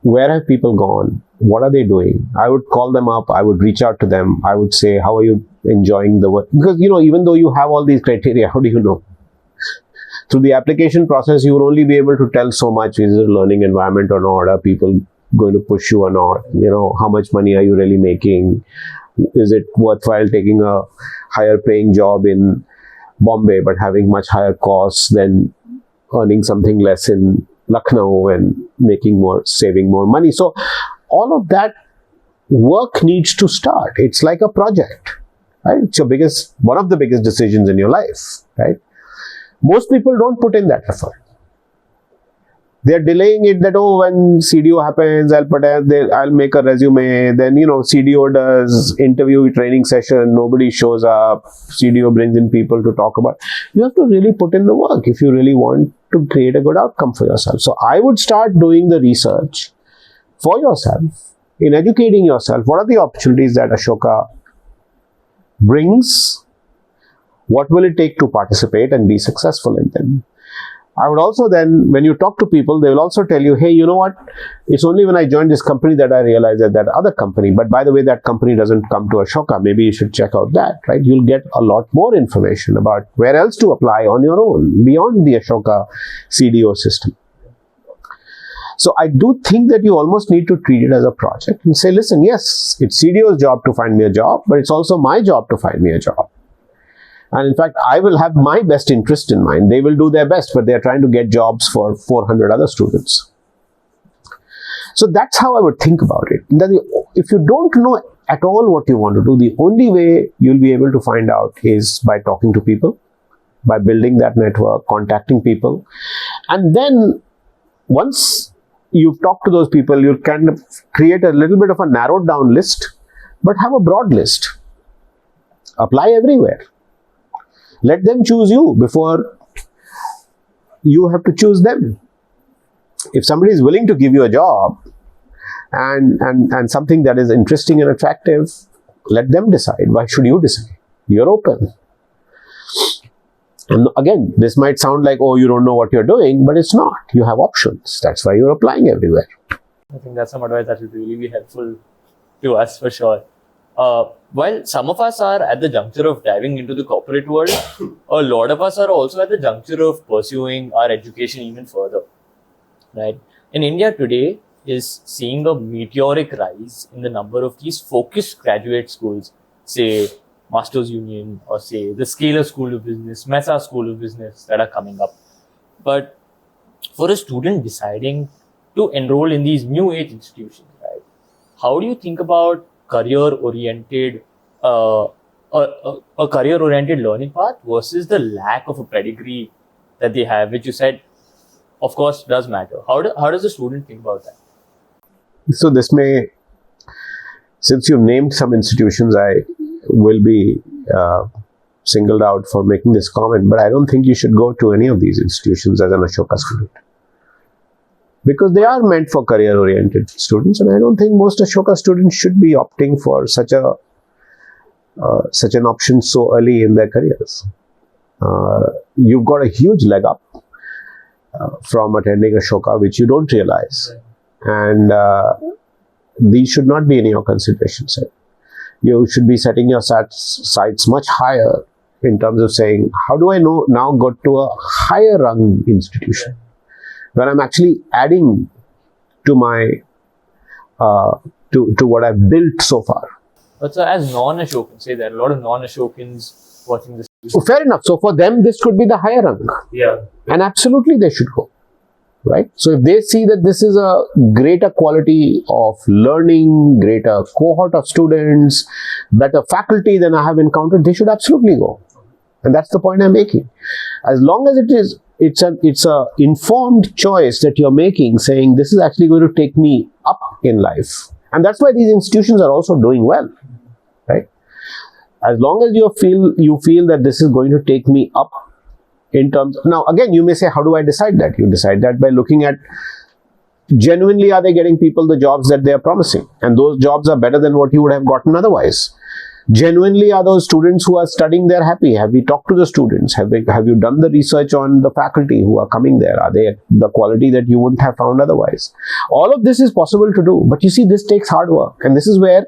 where have people gone, what are they doing. I would call them up, I would reach out to them, I would say, how are you enjoying the work? Because, even though you have all these criteria, how do you know? Through the application process, you will only be able to tell so much. Is it a learning environment or not? Are people going to push you or not? How much money are you really making? Is it worthwhile taking a higher paying job in Bombay but having much higher costs than earning something less in Lucknow and making more, saving more money? So all of that work needs to start. It's like a project, right? It's one of the biggest decisions in your life, right? Most people don't put in that effort. They're delaying it that, when CDO happens, I'll make a resume. Then, CDO does interview training session. Nobody shows up. CDO brings in people to talk about. You have to really put in the work if you really want to create a good outcome for yourself. So I would start doing the research for yourself, in educating yourself. What are the opportunities that Ashoka brings? What will it take to participate and be successful in them? I would also then, when you talk to people, they will also tell you, hey, you know what? It's only when I joined this company that I realized that other company, but by the way, that company doesn't come to Ashoka. Maybe you should check out that, right? You'll get a lot more information about where else to apply on your own, beyond the Ashoka CDO system. So I do think that you almost need to treat it as a project and say, listen, yes, it's CDO's job to find me a job, but it's also my job to find me a job. And in fact, I will have my best interest in mind. They will do their best, but they're trying to get jobs for 400 other students. So that's how I would think about it. If you don't know at all what you want to do, the only way you'll be able to find out is by talking to people, by building that network, contacting people. And then once you've talked to those people, you'll kind of create a little bit of a narrowed down list, but have a broad list. Apply everywhere. Let them choose you before you have to choose them. If somebody is willing to give you a job and something that is interesting and attractive, let them decide. Why should you decide? You're open. And again, this might sound like, you don't know what you're doing, but it's not. You have options. That's why you're applying everywhere. I think that's some advice that will really be helpful to us for sure. While some of us are at the juncture of diving into the corporate world, a lot of us are also at the juncture of pursuing our education even further, right? In India today is seeing a meteoric rise in the number of these focused graduate schools, say Masters Union or say the Scalar School of Business, Mesa School of Business that are coming up. But for a student deciding to enroll in these new age institutions, right? How do you think about career-oriented, a career-oriented learning path versus the lack of a pedigree that they have, which you said, of course, does matter. How does a student think about that? So this may, since you've named some institutions, I will be singled out for making this comment, but I don't think you should go to any of these institutions as an Ashoka student, because they are meant for career-oriented students, and I don't think most Ashoka students should be opting for such an option so early in their careers. You've got a huge leg up from attending Ashoka, which you don't realize, and these should not be in your consideration set. You should be setting your sights much higher in terms of saying, how do I now go to a higher rung institution where I'm actually adding to my to what I've built so far. But so as non-Ashokans, say there are a lot of non-Ashokans watching this. Fair enough. So for them, this could be the higher rung. Yeah. And absolutely they should go. Right? So if they see that this is a greater quality of learning, greater cohort of students, better faculty than I have encountered, they should absolutely go. And that's the point I'm making. As long as it's a informed choice that you're making, saying this is actually going to take me up in life. And that's why these institutions are also doing well, right? As long as you feel that this is going to take me up in terms of, now again, you may say, how do I decide that? You decide that by looking at, genuinely, are they getting people the jobs that they are promising? And those jobs are better than what you would have gotten otherwise. Genuinely, are those students who are studying there happy? Have we talked to the students? Have you done the research on the faculty who are coming there? Are they the quality that you wouldn't have found otherwise? All of this is possible to do. But you see, this takes hard work. And this is where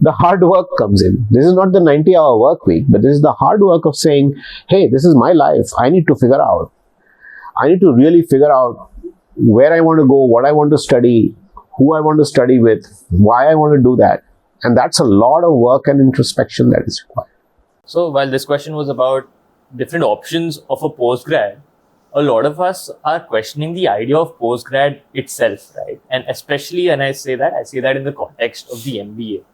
the hard work comes in. This is not the 90-hour work week, but this is the hard work of saying, hey, this is my life. I need to figure out. I need to really figure out where I want to go, what I want to study, who I want to study with, why I want to do that. And that's a lot of work and introspection that is required. So while this question was about different options of a postgrad, a lot of us are questioning the idea of postgrad itself, right? And especially when I say that in the context of the MBA,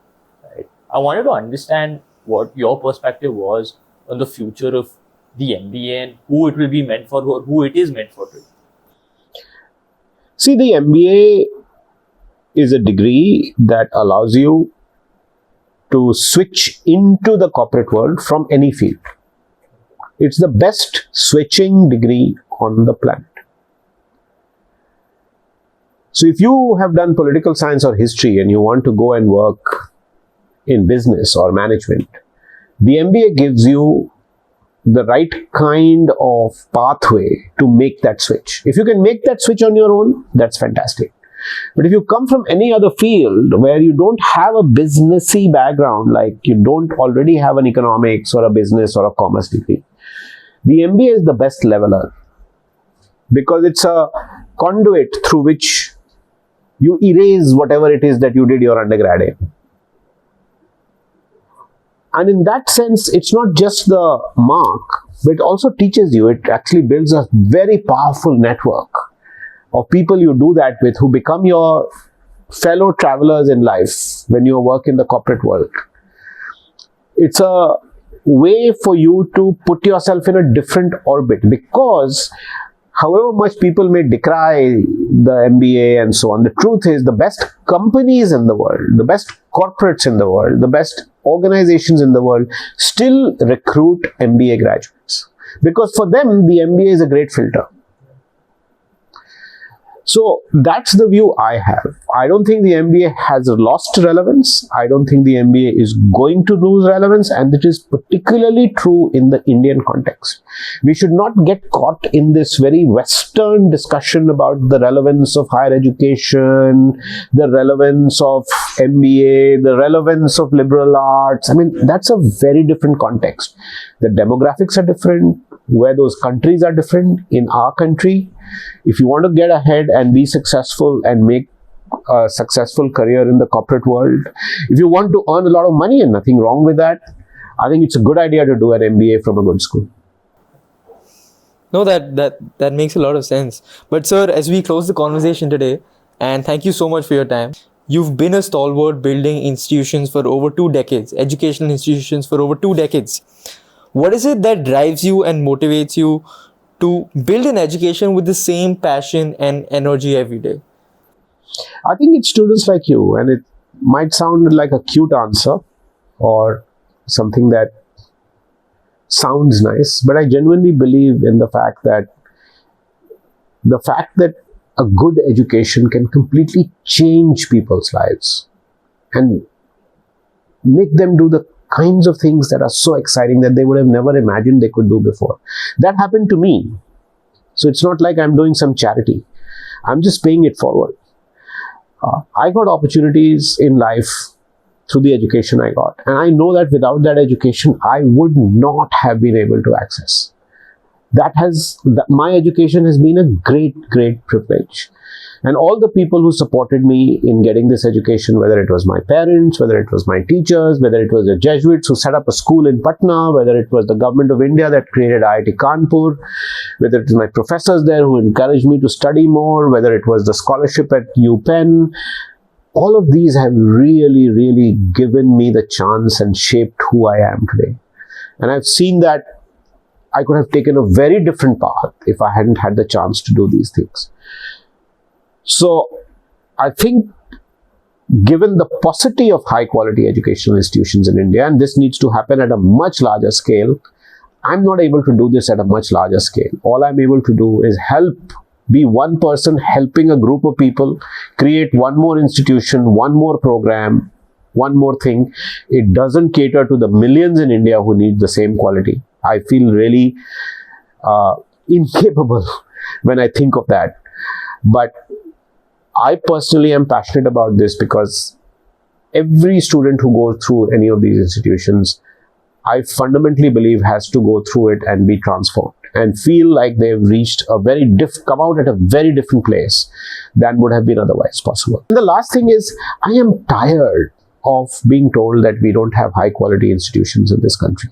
right? I wanted to understand what your perspective was on the future of the MBA and who it will be meant for, or who it is meant for. See, the MBA is a degree that allows you to switch into the corporate world from any field. It's the best switching degree on the planet. So if you have done political science or history and you want to go and work in business or management, the MBA gives you the right kind of pathway to make that switch. If you can make that switch on your own, that's fantastic. But if you come from any other field where you don't have a businessy background, like you don't already have an economics or a business or a commerce degree, the MBA is the best leveler because it's a conduit through which you erase whatever it is that you did your undergrad in. And in that sense, it's not just the mark, but it also teaches you. It actually builds a very powerful network of people you do that with who become your fellow travelers in life when you work in the corporate world. It's a way for you to put yourself in a different orbit because however much people may decry the MBA and so on, the truth is the best companies in the world, the best corporates in the world, the best organizations in the world still recruit MBA graduates because for them the MBA is a great filter. So that's the view I have. I don't think the MBA has lost relevance. I don't think the MBA is going to lose relevance, and it is particularly true in the Indian context. We should not get caught in this very Western discussion about the relevance of higher education, the relevance of MBA, the relevance of liberal arts. I mean, that's a very different context. The demographics are different, where those countries are different. In our country, if you want to get ahead and be successful and make a successful career in the corporate world, if you want to earn a lot of money, and nothing wrong with that, I think it's a good idea to do an MBA from a good school. No, that makes a lot of sense. But sir, as we close the conversation today, and thank you so much for your time, you've been a stalwart building institutions for over 2 decades, educational institutions for over 2 decades. What is it that drives you and motivates you to build an education with the same passion and energy every day? I think it's students like you, and it might sound like a cute answer or something that sounds nice, but I genuinely believe in the fact that a good education can completely change people's lives and make them do the kinds of things that are so exciting that they would have never imagined they could do before. That happened to me. So it's not like I'm doing some charity. I'm just paying it forward. I got opportunities in life through the education I got. And I know that without that education, I would not have been able to access. My education has been a great, great privilege. And all the people who supported me in getting this education, whether it was my parents, whether it was my teachers, whether it was the Jesuits who set up a school in Patna, whether it was the government of India that created IIT Kanpur, whether it was my professors there who encouraged me to study more, whether it was the scholarship at UPenn, all of these have really, really given me the chance and shaped who I am today. And I've seen that I could have taken a very different path if I hadn't had the chance to do these things. So I think, given the paucity of high quality educational institutions in India, and this needs to happen at a much larger scale, I'm not able to do this at a much larger scale. All I'm able to do is be one person helping a group of people create one more institution, one more program, one more thing. It doesn't cater to the millions in India who need the same quality. I feel really incapable when I think of that. But I personally am passionate about this because every student who goes through any of these institutions, I fundamentally believe has to go through it and be transformed and feel like they've reached come out at a very different place than would have been otherwise possible. And the last thing is, I am tired of being told that we don't have high quality institutions in this country.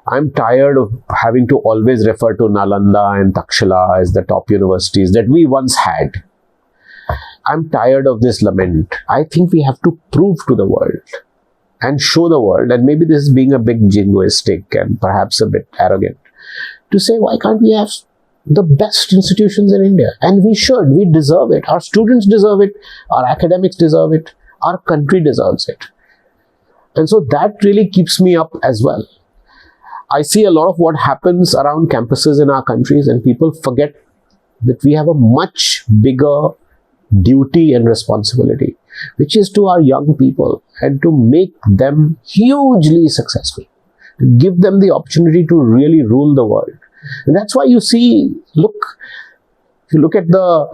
I'm tired of having to always refer to Nalanda and Takshila as the top universities that we once had. I'm tired of this lament. I think we have to prove to the world and show the world, and maybe this is being a bit jingoistic and perhaps a bit arrogant, to say, why can't we have the best institutions in India? And we should. We deserve it. Our students deserve it. Our academics deserve it. Our country deserves it. And so that really keeps me up as well. I see a lot of what happens around campuses in our countries, and people forget that we have a much bigger duty and responsibility, which is to our young people, and to make them hugely successful, to give them the opportunity to really rule the world. And that's why you see, if you look at the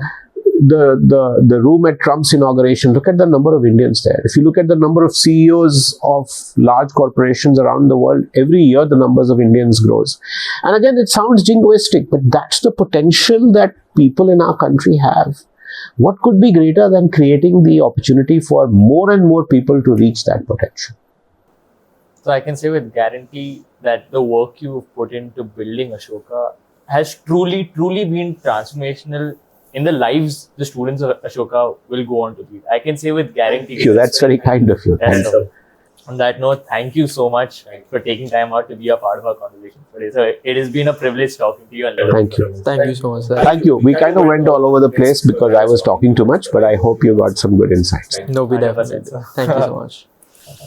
room at Trump's inauguration, look at the number of Indians there. If you look at the number of CEOs of large corporations around the world, every year the numbers of Indians grows. And again, it sounds jingoistic, but that's the potential that people in our country have. What could be greater than creating the opportunity for more and more people to reach that potential? So I can say with guarantee that the work you've put into building Ashoka has truly been transformational in the lives the students of Ashoka will go on to lead. I can say with guarantee. Thank you. That's very kind of you. Thank you. On that note, thank you so much for taking time out to be a part of our conversation today. So it has been a privilege talking to you. And thank you. Thank you so much, sir. Thank you. We kind of went all over the place because I was talking too much, but I hope you got some good insights. No, we definitely. Thank you so much.